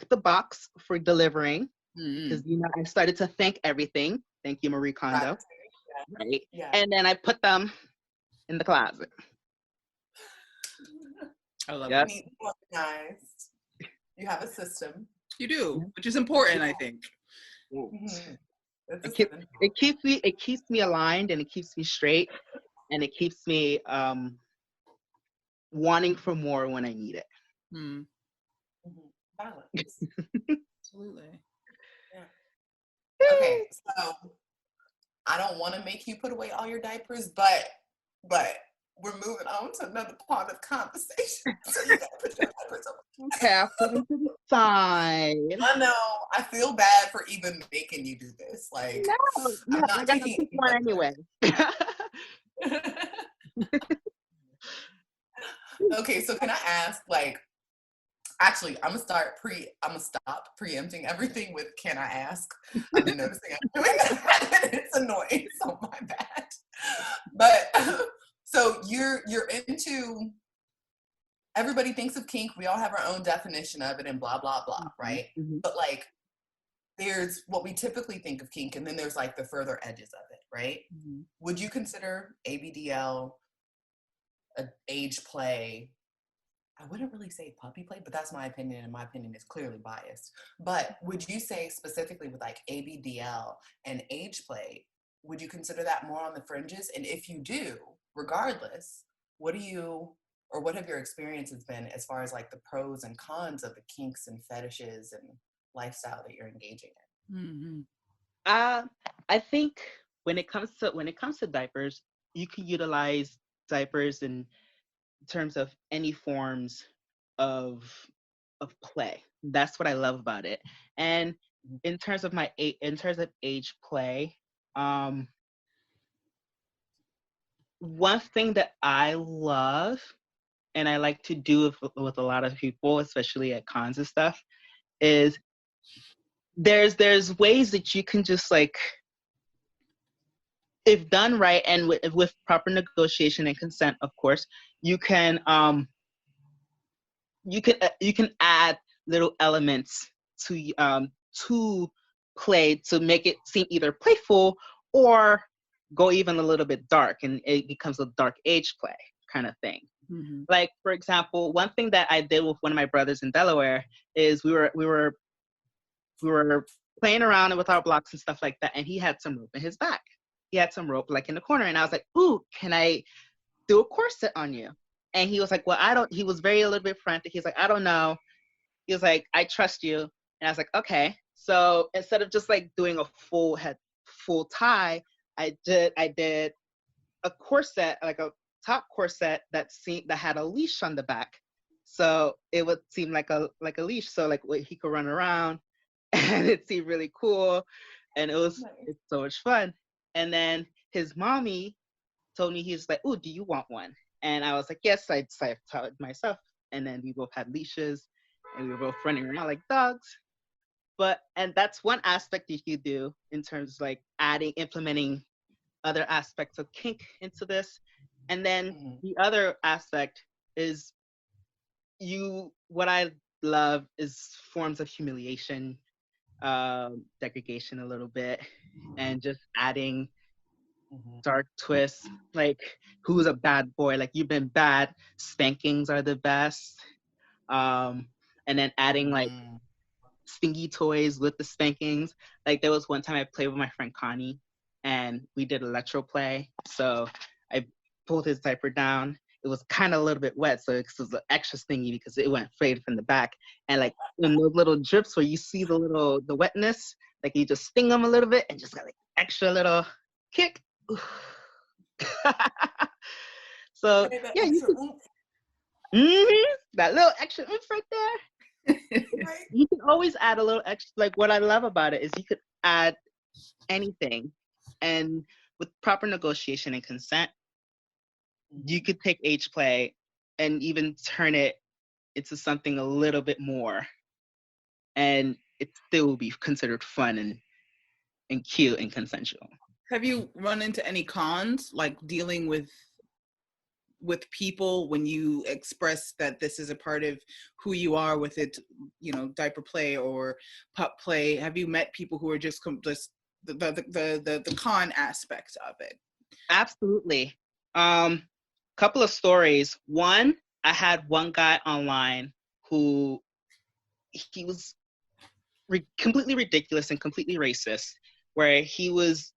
the box for delivering, because I started to thank everything. Thank you, Marie Kondo. Right? Yeah. And then I put them in the closet. I love it. Neat, organized. You have a system. You do, which is important, I think. Mm-hmm. It keeps me aligned, and it keeps me straight, and it keeps me wanting for more when I need it. Balance. Absolutely. Yeah. Okay, so I don't want to make you put away all your diapers, but we're moving on to another part of the conversation. So you gotta put your diapers away. Okay, I'll put them to the side. I know. I feel bad for even making you do this. Like, no, I'm gonna pick one anyway. Okay, so can I ask, like, actually, I'm gonna stop preempting everything with "Can I ask?" I've been noticing I'm doing that, and it's annoying. So my bad. But so you're into. Everybody thinks of kink. We all have our own definition of it, and blah blah blah, right? Mm-hmm. But like, there's what we typically think of kink, and then there's like the further edges of it, right? Mm-hmm. Would you consider ABDL age play? I wouldn't really say puppy play, but that's my opinion, and my opinion is clearly biased. But would you say specifically with like ABDL and age play, would you consider that more on the fringes? And if you do, regardless, what have your experiences been as far as like the pros and cons of the kinks and fetishes and lifestyle that you're engaging in? Mm-hmm. I think when it comes to diapers, you can utilize diapers in terms of any forms of play. That's what I love about it. And in terms of age play, one thing that I love and I like to do with a lot of people, especially at cons and stuff, is there's ways that you can just like, if done right and with proper negotiation and consent, of course, you can add little elements to play to make it seem either playful or go even a little bit dark, and it becomes a dark age play kind of thing. Mm-hmm. Like, for example, one thing that I did with one of my brothers in Delaware is we were playing around with our blocks and stuff like that, and he had some rope in his back. He had some rope like in the corner, and I was like, "Ooh, can I do a corset on you?" And he was like, "Well, I don't." He was a little bit frantic. He's like, "I don't know." He was like, "I trust you," and I was like, "Okay." So instead of just like doing a full tie, I did a corset, like a top corset that had a leash on the back, so it would seem like a leash, so like he could run around, and it seemed really cool, and it's so much fun. And then his mommy told me, he's like, "Oh, do you want one?" And I was like, "Yes." I taught it myself, and then we both had leashes, and we were both running around like dogs. And that's one aspect you could do in terms of like implementing other aspects of kink into this. And then the other aspect is what I love is forms of humiliation, degradation a little bit, and just adding dark twists, like who's a bad boy, like you've been bad, spankings are the best. And then adding like stingy toys with the spankings. Like there was one time I played with my friend Connie and we did electro play. So I pulled his diaper down. It was kind of a little bit wet, so it was extra stingy because it went faded from the back. And like in those little drips where you see the wetness, like you just sting them a little bit and just got like extra little kick. So yeah, you could, that little extra oomph right there. You can always add a little extra. Like what I love about it is you could add anything, and with proper negotiation and consent, you could take age play and even turn it into something a little bit more, and it still will be considered fun and cute and consensual. Have you run into any cons, like dealing with people when you express that this is a part of who you are with it, you know, diaper play or pup play? Have you met people who are just the con aspect of it? Absolutely. Couple of stories. One, I had one guy online who he was completely ridiculous and completely racist, where he was,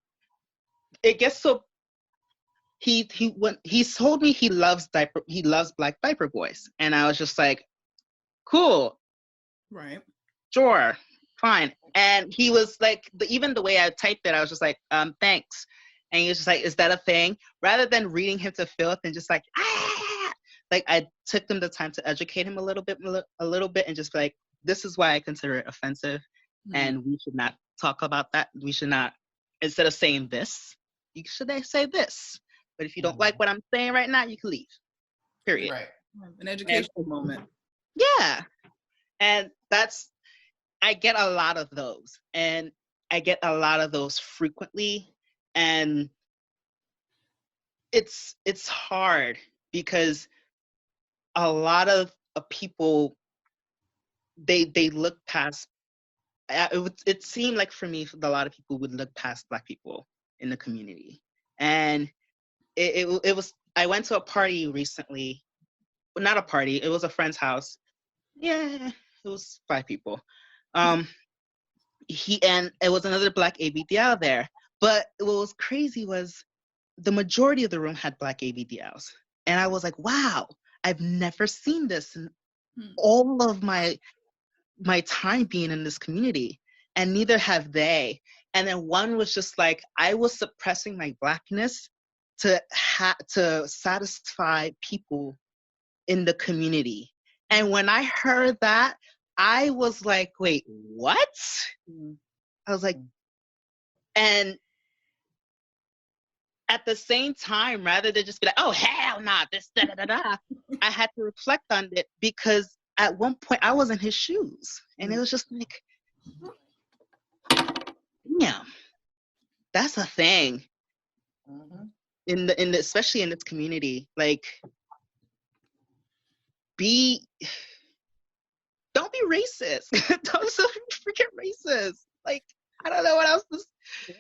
it gets so, he told me he loves black diaper boys, and I was just like, cool, right, sure, fine. And he was like, even the way I typed it, I was just like, thanks. And he was just like, is that a thing? Rather than reading him to filth and just like, like I took them the time to educate him a little bit, and just be like, this is why I consider it offensive, and we should not talk about that. We should not, instead of saying this, you should say this. But if you don't like what I'm saying right now, you can leave. Period. Right. An educational moment. Yeah. And I get a lot of those. And I get a lot of those frequently. And it's hard because a lot of people, they look past, it seemed like for me, a lot of people would look past Black people in the community. And it was, I went to a party recently. Well, not a party, it was a friend's house. Yeah, it was 5 people. And it was another Black ABDL there. But what was crazy was the majority of the room had Black ABDLs. And I was like, wow, I've never seen this in all of my time being in this community. And neither have they. And then one was just like, I was suppressing my Blackness to satisfy people in the community. And when I heard that, I was like, wait, what? I was like, and at the same time, rather than just be like, oh, hell nah, this, da, da, da, da, I had to reflect on it, because at one point I was in his shoes. And it was just like, damn, that's a thing. Especially in this community. Like, don't be racist. Don't so freaking racist. Like, I don't know what else to say.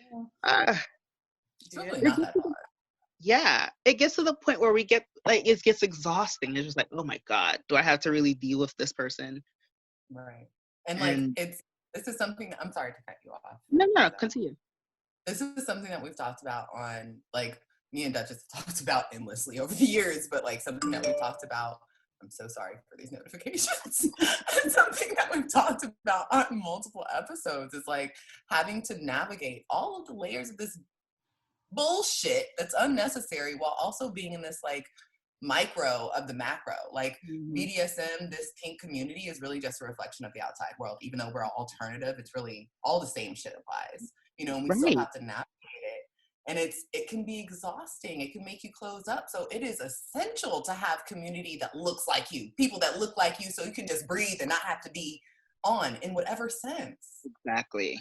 It's really not that hard. Yeah, it gets to the point where we get, like, it gets exhausting. It's just like, oh my God, do I have to really deal with this person? Right. And like, this is something, I'm sorry to cut you off. No, continue. This is something that we've talked about on, like, me and Duchess have talked about endlessly over the years, but like something that we've talked about, I'm so sorry for these notifications. Something that we've talked about on multiple episodes is like having to navigate all of the layers of this bullshit that's unnecessary while also being in this like micro of the macro. Like BDSM, this kink community is really just a reflection of the outside world. Even though we're all alternative, it's really all the same shit applies. You know, and we still have to navigate it. And it can be exhausting. It can make you close up. So it is essential to have community that looks like you, people that look like you, so you can just breathe and not have to be on in whatever sense. Exactly.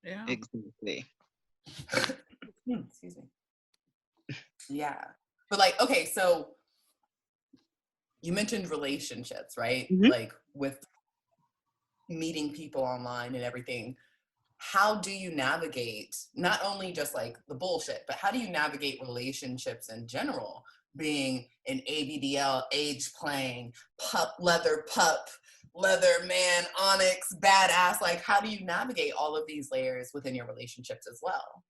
Yeah. Exactly. Excuse me. Yeah. But like, okay, so you mentioned relationships, right? Mm-hmm. Like with meeting people online and everything. How do you navigate not only just like the bullshit, but how do you navigate relationships in general? Being an ABDL, age playing, leather man, Onyx, badass. Like, how do you navigate all of these layers within your relationships as well?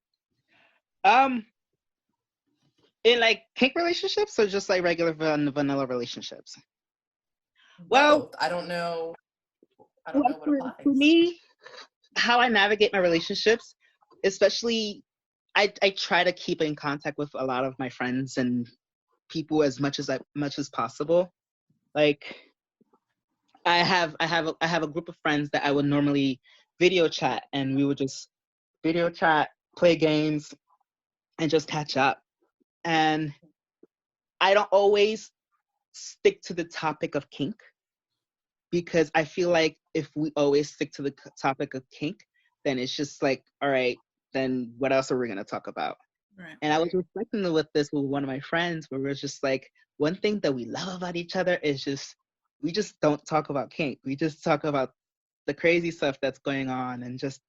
In like kink relationships or just like regular vanilla relationships? Both. Well, I don't know what applies. For me, how I navigate my relationships, especially I try to keep in contact with a lot of my friends and people as much as possible. Like I have a group of friends that I would normally video chat, and we would just video chat, play games, and just catch up. And I don't always stick to the topic of kink, because I feel like if we always stick to the topic of kink, then it's just like, all right, then what else are we going to talk about? Right. And I was reflecting with this with one of my friends, where we're just like, one thing that we love about each other is just, we just don't talk about kink. We just talk about the crazy stuff that's going on and just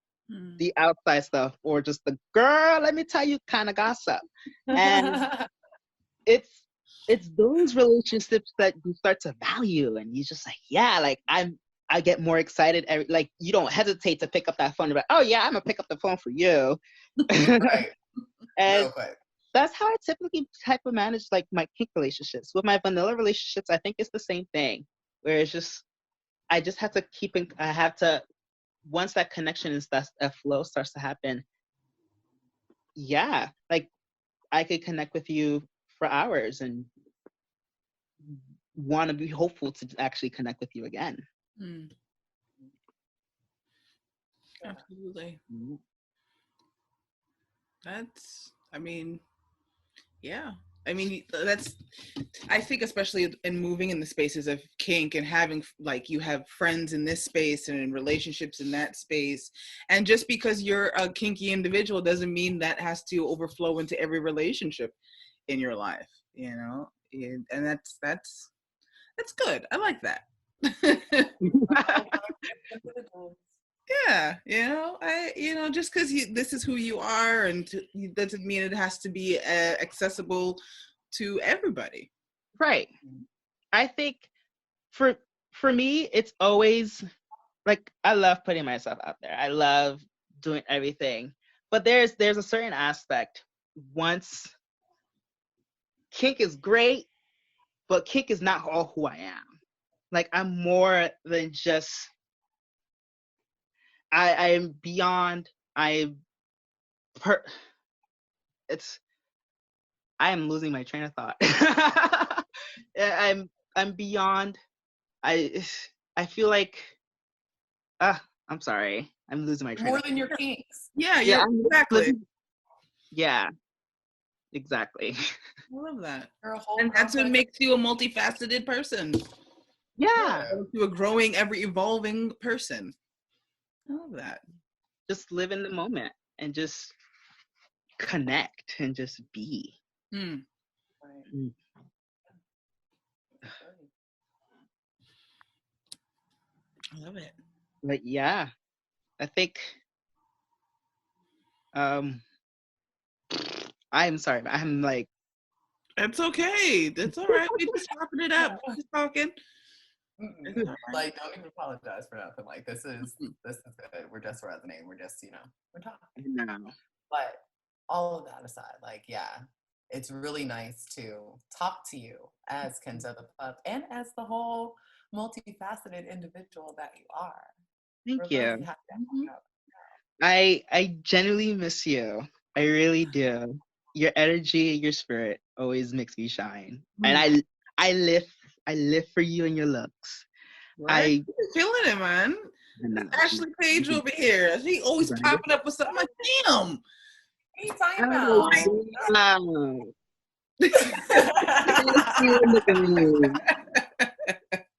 the outside stuff, or just the girl, let me tell you kind of gossip. And it's those relationships that you start to value, and you just like, yeah, like I get more excited like you don't hesitate to pick up that phone and be like, oh yeah, I'm gonna pick up the phone for you. Right. And Real quick. that's how I typically type of manage like my kink relationships. With my vanilla relationships, I think it's the same thing, where it's just I just have to once that connection is that flow starts to happen, yeah, like I could connect with you for hours and want to be hopeful to actually connect with you again. Absolutely. I think especially in moving in the spaces of kink and having, like, you have friends in this space and in relationships in that space, and just because you're a kinky individual doesn't mean that has to overflow into every relationship in your life, and that's good. I like that. Yeah, just because this is who you are, and doesn't mean it has to be accessible to everybody. Right. I think for me, it's always like, I love putting myself out there. I love doing everything, but there's a certain aspect. Once kink is great, but kink is not all who I am. Like, I'm more than just. I am beyond. I am losing my train of thought. I'm beyond. I feel like. I'm sorry. I'm losing my train More of than your kinks. Yeah, exactly. Yeah, exactly. I love that. And that's what makes you a multifaceted person. Yeah. You're a growing, ever-evolving person. I love that. Just live in the moment and just connect and just be. Right. I love it. But yeah, I think I'm sorry, I'm like, that's okay. That's all right. We just wrapping it up. Just talking. Like, don't even apologize for nothing. Like, this is good. We're just resonating. We're just, we're talking. No. But all of that aside, like, yeah, it's really nice to talk to you as Kenzo the Pup and as the whole multifaceted individual that you are. Thank you. I genuinely miss you. I really do. Your energy, your spirit always makes me shine. And I live for you and your looks. Right? I'm feeling it, man. Ashley Page over here. She always popping up with something like, damn. What are you talking about?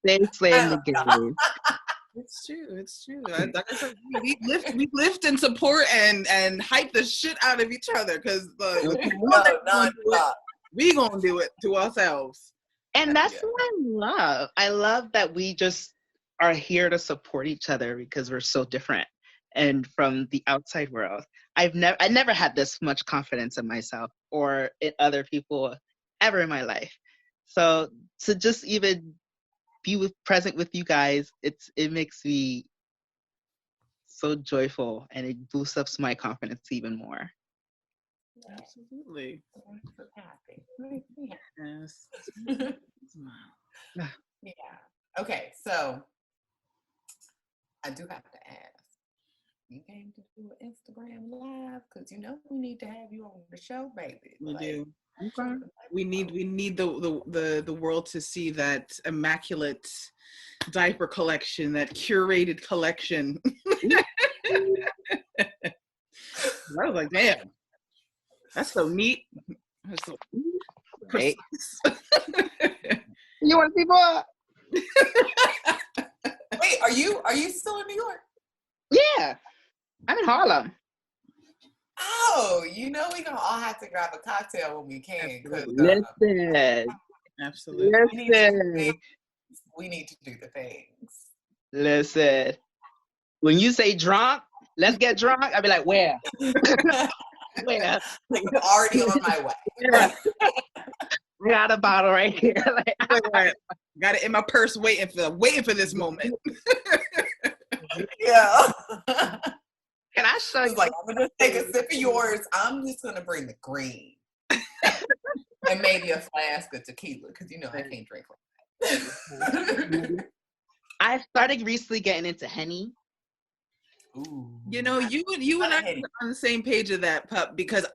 Thanks, Lane. It's true. Like I said, we lift and support and hype the shit out of each other, because we gonna do it to ourselves. And that's what I love. I love that we just are here to support each other because we're so different. And from the outside world, I never had this much confidence in myself or in other people ever in my life. So to just even be present with you guys, it makes me so joyful, and it boosts up my confidence even more. Absolutely. Yes. Yeah. Okay, so I do have to ask. You came to do an Instagram live because you know we need to have you on the show, baby. We do. Okay. We need the world to see that immaculate diaper collection, that curated collection. I was like, damn, that's so neat. That's so Right. You want to see more? Wait, are you still in New York? Yeah, I'm in Harlem. Oh, you know we gonna all have to grab a cocktail when we can. Listen. Absolutely. Listen. We need to do the things. Listen. When you say drunk, let's get drunk. I'll be like, where? Where? Like, I'm already on my way. I got a bottle right here. Like, got it in my purse, waiting for this moment. Yeah. can I show you? Like, I'm gonna take a sip of yours. I'm just gonna bring the green and maybe a flask of tequila because you know I can't drink like that. I started recently getting into Henny. Ooh. You know, you and I are on the same page of that, pup, because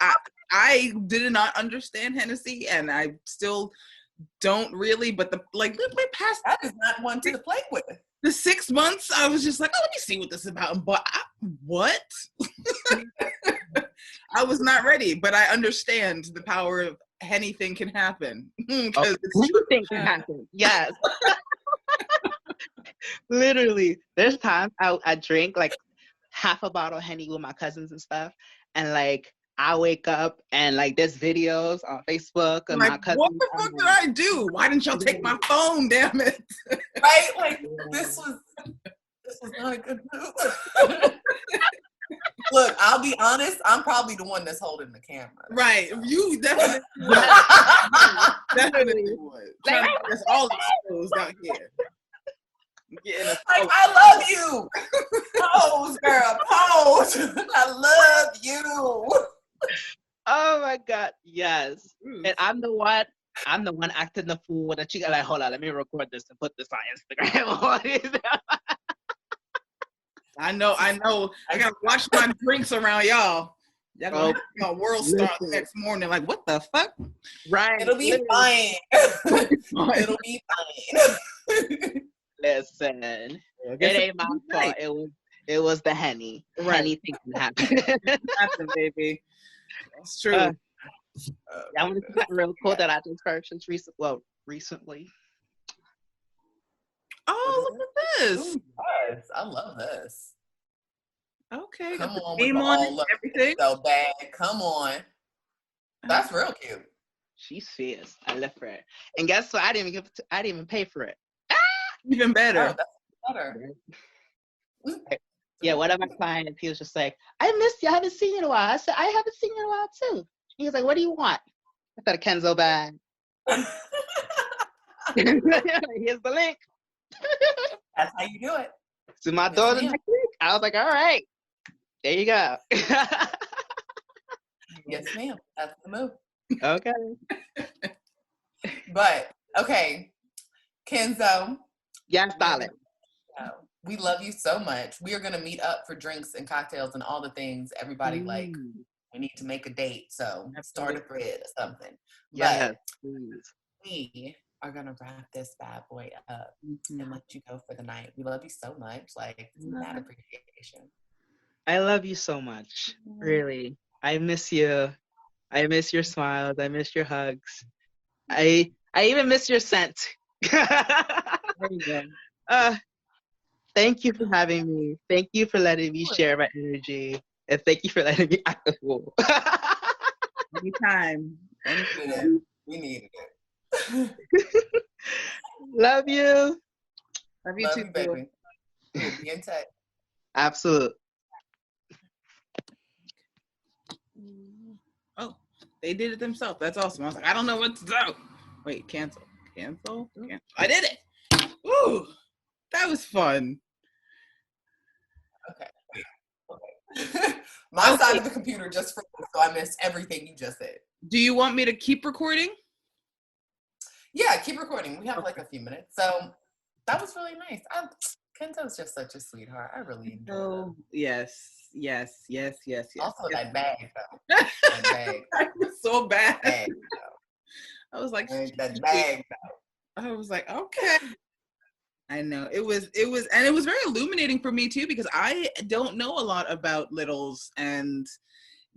I did not understand Hennessy, and I still don't really. But my past that is not one to play with. The 6 months, I was just like, oh, let me see what this is about. But what? I was not ready, but I understand the power of anything can happen. Anything can happen. Yes. Literally, there's times I drink like half a bottle of Henny with my cousins and stuff, and like I wake up and like there's videos on Facebook of my cousins. What the fuck did I do? Why didn't y'all take my phone? Damn it! Right? Like this was not a good move. Look, I'll be honest. I'm probably the one that's holding the camera. Right? You definitely definitely would. Like, there's all exposed out here. Like, I love you. Pose, girl. Pose. I love you. Oh my God, yes. And I'm the one acting the fool with a chica. Like, hold on, let me record this and put this on Instagram. I know. I gotta watch my drinks around y'all. Y'all gonna world star the next morning. Like, what the fuck? Right. It'll be fine. It'll be fine. Listen, it ain't my fault. It was the Henny. Right. Henny thing can happen. Happen, baby. That's true. I want to see real cool that I just purchased recently. Oh, look at this. Ooh, yes. I love this. Okay. Come got the on, name with on all it, everything. So bad. Come on. That's real cute. She's fierce. I love her. And guess what? I didn't even pay for it. Even better. Oh, that's better. Yeah, one of my clients, he was just like, I missed you. I haven't seen you in a while. I said, I haven't seen you in a while too. He was like, what do you want? I said, a Kenzo bag. Here's the link. That's how you do it. To my daughter next week. I was like, all right. There you go. Yes, ma'am. That's the move. Okay. But, okay. Kenzo. Yes, darling. We love you so much. We are going to meet up for drinks and cocktails and all the things. Everybody, like, we need to make a date. So start a thread or something. Yes, but we are going to wrap this bad boy up and let you go for the night. We love you so much. Like, that appreciation. I love you so much. Really. I miss you. I miss your smiles. I miss your hugs. I even miss your scent. There you go. Thank you for having me. Thank you for letting me share my energy. And thank you for letting me act a fool. Anytime. We needed it. Love you. Love you Love too, you, baby. We'll be in touch. Absolute. Oh, they did it themselves. That's awesome. I was like, I don't know what to do. Wait, cancel. I did it. Ooh, that was fun. Okay. My side of the computer just froze, so I missed everything you just said. Do you want me to keep recording? Yeah, keep recording. We have like a few minutes. So that was really nice. Kenzo's just such a sweetheart. I really enjoy him. Yes. Also, that bag, though. That bag. was so bad. Bag, I was like, that bag, though. I was like, okay. I know it was very illuminating for me too, because I don't know a lot about littles and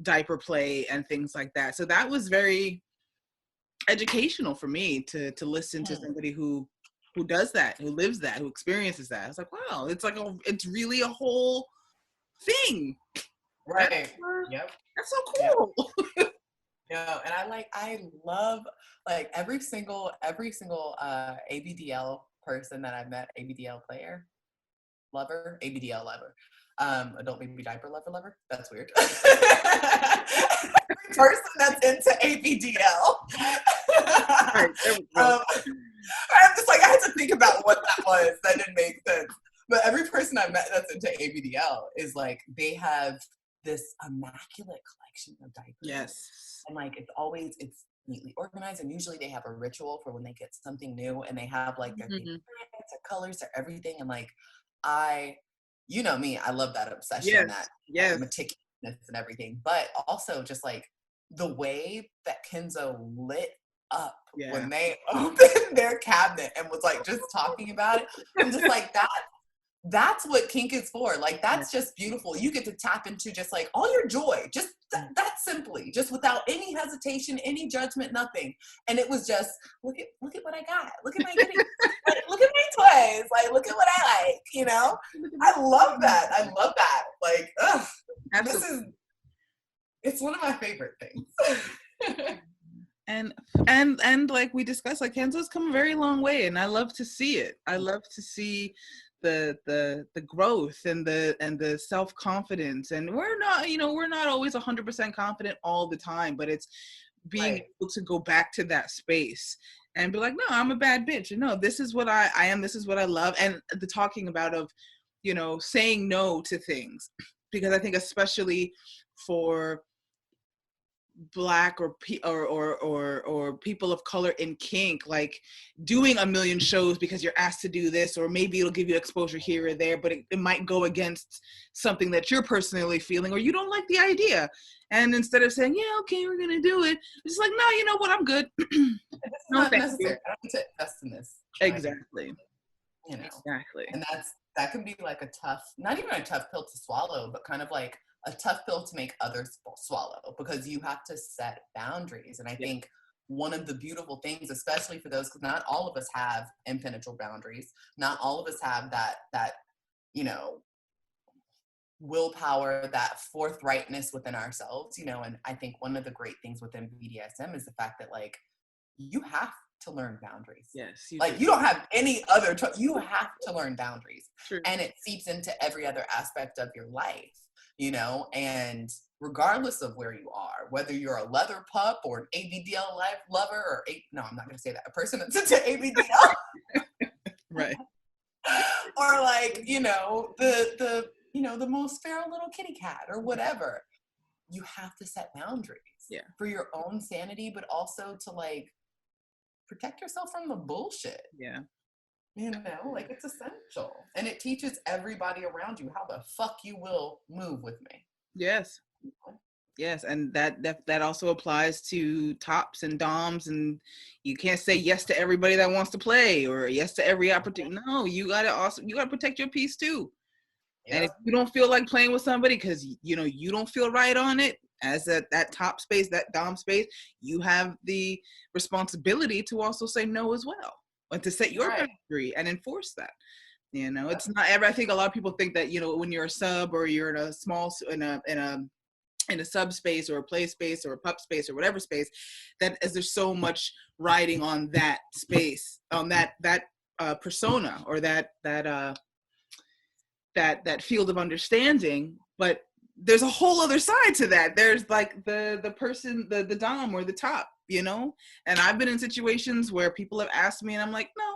diaper play and things like that. So that was very educational for me to listen to somebody who does that, who lives that, who experiences that. I was like, wow, it's really a whole thing. Right. Yep. That's so cool. Yep. Yeah, and I love like every single ABDL person that I've met, ABDL player, lover, ABDL lover, adult baby diaper lover. That's weird. Every person that's into ABDL. Right, I'm just like, I had to think about what that was. That didn't make sense. But every person I met that's into ABDL is like, they have this immaculate collection of diapers. Yes. And like, it's neatly organized, and usually they have a ritual for when they get something new, and they have like their favorite brands, their colors, their everything. And like, you know me, I love that obsession, that meticulousness and everything. But also just like the way that Kenzo lit up when they opened their cabinet and was like just talking about it. I'm just like, that's what kink is for. Like, that's just beautiful. You get to tap into just like all your joy, just that simply, just without any hesitation, any judgment, nothing. And it was just, look at what I got. Look at my goodies. Like, look at my toys. Like, look at what I like, you know? I love that. Like, ugh, it's one of my favorite things. And like we discussed, like Kenzo's come a very long way, and I love to see it. I love to see the growth and the self-confidence. And we're not always 100% confident all the time, but it's being able to go back to that space and be like, no, I'm a bad bitch. No, this is what I am. This is what I love. And the talking about of, saying no to things, because I think especially for Black or people of color in kink, like doing a million shows because you're asked to do this, or maybe it'll give you exposure here or there, but it might go against something that you're personally feeling, or you don't like the idea. And instead of saying, yeah, okay, we're gonna do it, it's like, no, you know what, I'm good. It's not necessary. I don't need to invest in this. Exactly. Exactly. And that can be like not even a tough pill to swallow, but kind of like a tough pill to make others swallow, because you have to set boundaries. And I think one of the beautiful things, especially for those, because not all of us have impenetrable boundaries, not all of us have that willpower, that forthrightness within ourselves, and I think one of the great things within BDSM is the fact that like you have to learn boundaries. Yes. You don't have any other you have to learn boundaries. True. And it seeps into every other aspect of your life. And regardless of where you are, whether you're a leather pup or an ABDL lover, or no, I'm not going to say that, a person that's into ABDL, right? Or like, the most feral little kitty cat or whatever, you have to set boundaries for your own sanity, but also to like protect yourself from the bullshit. Yeah. Like it's essential. And it teaches everybody around you how the fuck you will move with me. Yes. Yes. And that also applies to tops and doms, and you can't say yes to everybody that wants to play, or yes to every opportunity. No, you gotta protect your peace too. Yep. And if you don't feel like playing with somebody because you don't feel right on it, as that top space, that dom space, you have the responsibility to also say no as well, and to set your boundary and enforce that. It's not ever. I think a lot of people think that when you're a sub or you're in a small in a in a subspace or a play space or a pup space or whatever space, that as there's so much riding on that space, on that persona, or that field of understanding. But there's a whole other side to that. There's like the person, the dom or the top, you know? And I've been in situations where people have asked me and I'm like, no,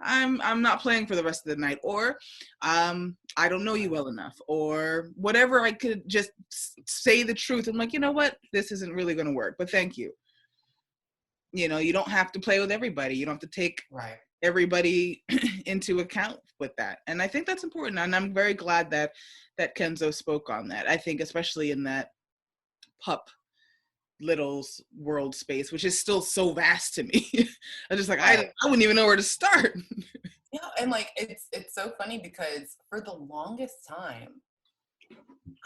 I'm not playing for the rest of the night, or I don't know you well enough, or whatever. I could just say the truth. I'm like, you know what? This isn't really going to work, but thank you. You know, you don't have to play with everybody. You don't have to take everybody into account with that. And I think that's important. And I'm very glad that Kenzo spoke on that. I think especially in that pup littles world space, which is still so vast to me. I'm just like, I wouldn't even know where to start. Yeah, and like it's so funny because for the longest time,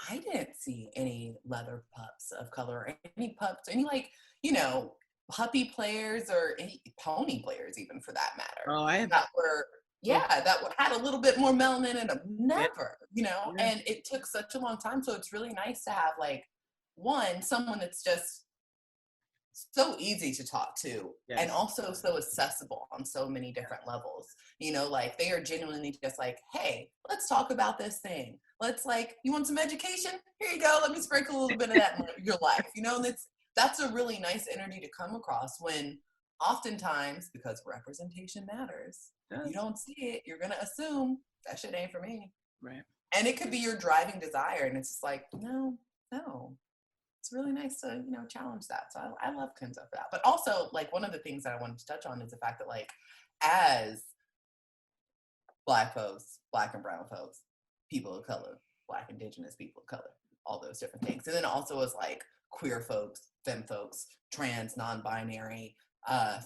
I didn't see any leather pups of color, or any pups, any like, you know, puppy players or any pony players even for that matter. Oh, I have that were that had a little bit more melanin in them. Never, you know, and it took such a long time. So it's really nice to have like someone that's just so easy to talk to, and also so accessible on so many different levels. You know, like they are genuinely just like, hey, let's talk about this thing. Let's like, you want some education? Here you go. Let me sprinkle a little bit of that in your life. You know, and that's a really nice energy to come across when oftentimes, because representation matters, you don't see it, you're going to assume that shit ain't for me. Right. And it could be your driving desire. And it's just like, no. It's really nice to, you know, challenge that. So I love Kenzo for that. But also, like, one of the things that I wanted to touch on is the fact that, like, as Black folks, Black and brown folks, people of color, Black Indigenous people of color, all those different things. And then also as, like, queer folks, femme folks, trans, non-binary,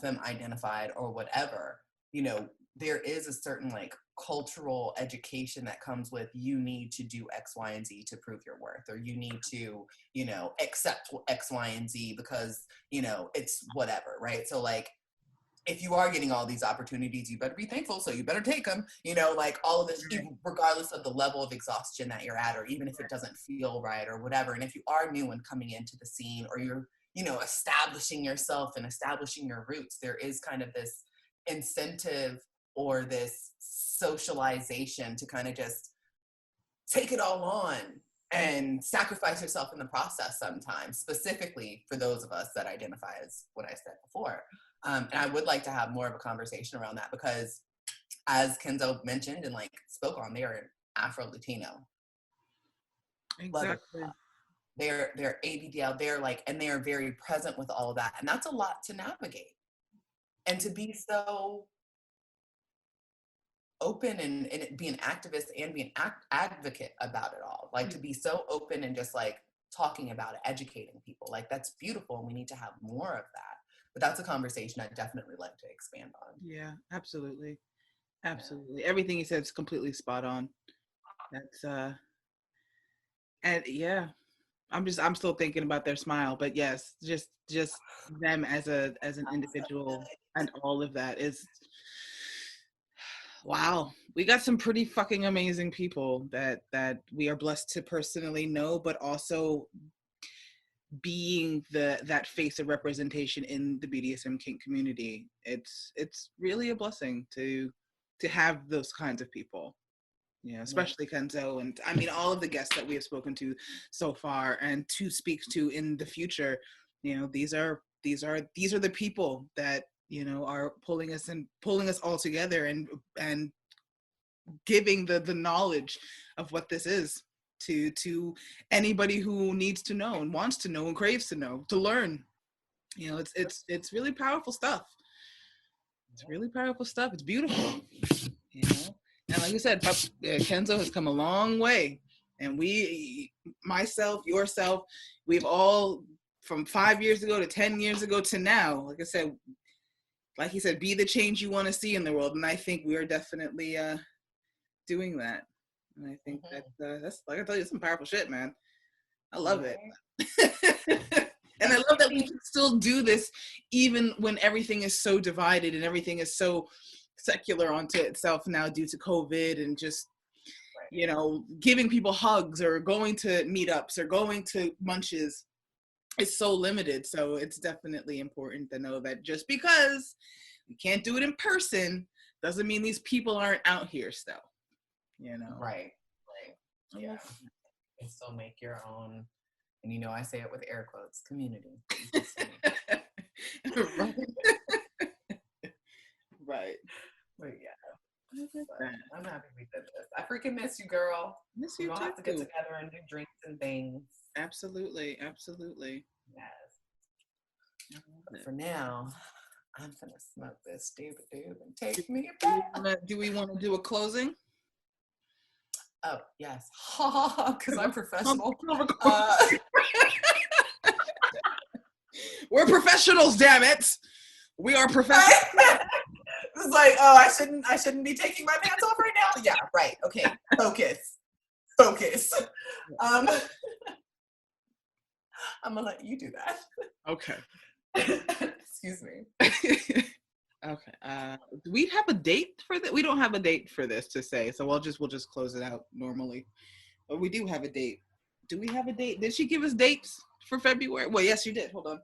femme-identified, or whatever, you know, there is a certain, like, cultural education that comes with, you need to do X, Y, and Z to prove your worth, or you need to, you know, accept X, Y, and Z because, you know, it's whatever, right? So like, if you are getting all these opportunities, you better be thankful, so you better take them, you know, like all of this, even regardless of the level of exhaustion that you're at, or even if it doesn't feel right or whatever. And if you are new and coming into the scene, or you're, you know, establishing yourself and establishing your roots, there is kind of this incentive or this socialization to kind of just take it all on and sacrifice yourself in the process sometimes, specifically for those of us that identify as what I said before. And I would like to have more of a conversation around that because, as Kenzo mentioned and like spoke on, they are Afro-Latino. Exactly. They're ABDL, they're like, and they are very present with all of that. And that's a lot to navigate. And to be so open and be an activist and be an advocate about it all, like to be so open and just like talking about it, educating people, like that's beautiful, and we need to have more of that. But that's a conversation I'd definitely like to expand on. Yeah, absolutely. Everything you said is completely spot on. That's and yeah, I'm still thinking about their smile, but yes, just them as an individual and all of that is, wow. We got some pretty fucking amazing people that we are blessed to personally know, but also being that face of representation in the BDSM kink community. It's really a blessing to have those kinds of people. Yeah, especially Kenzo, and I mean all of the guests that we have spoken to so far and to speak to in the future. You know, these are the people that, you know, are pulling us all together and giving the knowledge of what this is to anybody who needs to know and wants to know and craves to know, to learn. You know, it's really powerful stuff. It's really powerful stuff. It's beautiful. You know, and like you said, Kenzo has come a long way, and we, myself, yourself, we've all, from 5 years ago to 10 years ago to now, like I said, like he said, be the change you want to see in the world, and I think we are definitely doing that. And I think that's, like I told you, some powerful shit, man. I love it. And I love that we can still do this even when everything is so divided and everything is so secular onto itself now due to COVID and just you know, giving people hugs or going to meetups or going to munches is so limited. So it's definitely important to know that just because we can't do it in person doesn't mean these people aren't out here still, you know. Right. Yeah. And still make your own, and you know, I say it with air quotes, community. Right. Right. But yeah. But I'm happy we did this. I freaking miss you, girl. Miss We're you gonna too. have to get together and do drinks and things. Absolutely. Absolutely. Yes. But for now, I'm gonna smoke this doob and take me back. Do we want to do a closing? Oh, yes. Because I'm professional. We're professionals, damn it. We are professionals. It's like, oh, I shouldn't be taking my pants off right now. Yeah, right. Okay. Focus. I'm gonna let you do that. Okay. Excuse me. Okay. Do we have a date for that? We don't have a date for this to say, so we'll just close it out normally. But we do have a date. Do we have a date? Did she give us dates for February? Well, yes, you did. Hold on.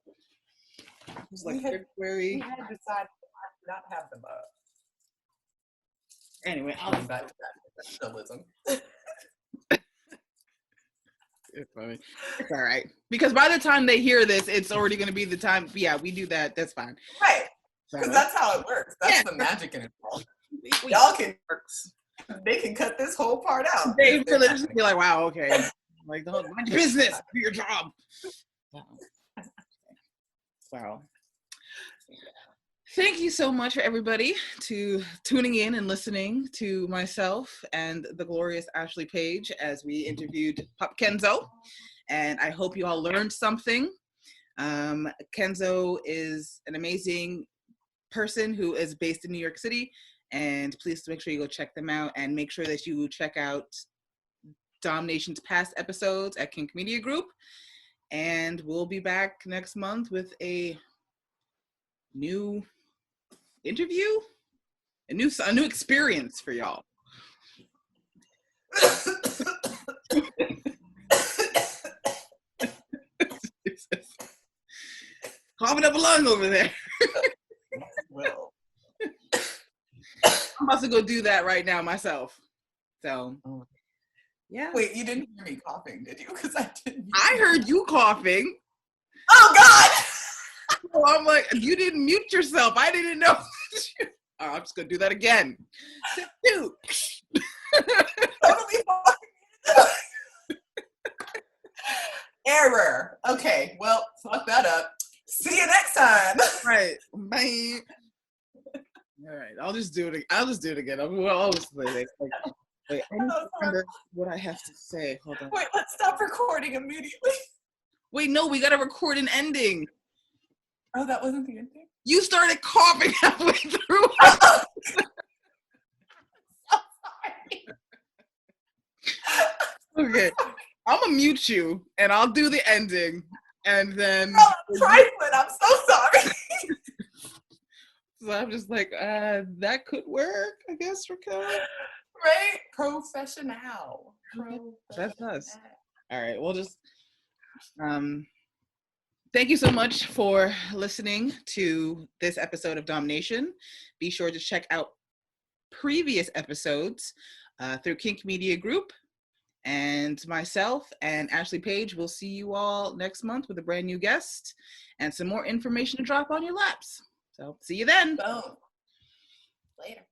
It was like February. We had decided not to have them up. Anyway, I'll be back to that. Stilism. It's funny. It's all right. Because by the time they hear this, it's already going to be the time. Yeah, we do that. That's fine. Right. Because that's how it works. That's the magic in it all. Y'all can, they can cut this whole part out. They really just be like, wow, okay. Like, don't mind your business. Do your job. Wow. Thank you so much for everybody to tuning in and listening to myself and the glorious Ashley Page as we interviewed PupKenzo. And I hope you all learned something. Kenzo is an amazing person who is based in New York City. And please make sure you go check them out and make sure that you check out Domme Nation's past episodes at Kink Media Group. And we'll be back next month with a new interview, a new experience for y'all. Coughing up a lung over there. Well, I'm about to go do that right now myself. So, yeah. Wait, you didn't hear me coughing, did you? Because I didn't. I heard you coughing. Oh God! So I'm like, you didn't mute yourself. I didn't know. Oh, I'm just gonna do that again. Dude. Totally Error. Okay, well, fuck that up. See you next time. Right. Bye. All right. I'll just do it again. I'll just wait. I don't remember what I have to say. Hold on. Wait, let's stop recording immediately. Wait, no, we gotta record an ending. Oh, that wasn't the ending? You started coughing halfway through. Okay. I'm gonna mute you and I'll do the ending. And then I'm trifling. I'm so sorry. So I'm just like, that could work, I guess, Raquel. Right? Professional. That's us. All right. We'll just thank you so much for listening to this episode of Domme Nation. Be sure to check out previous episodes through Kink Media Group. And myself and Ashley Page will see you all next month with a brand new guest and some more information to drop on your laps. So see you then. Boom. Later.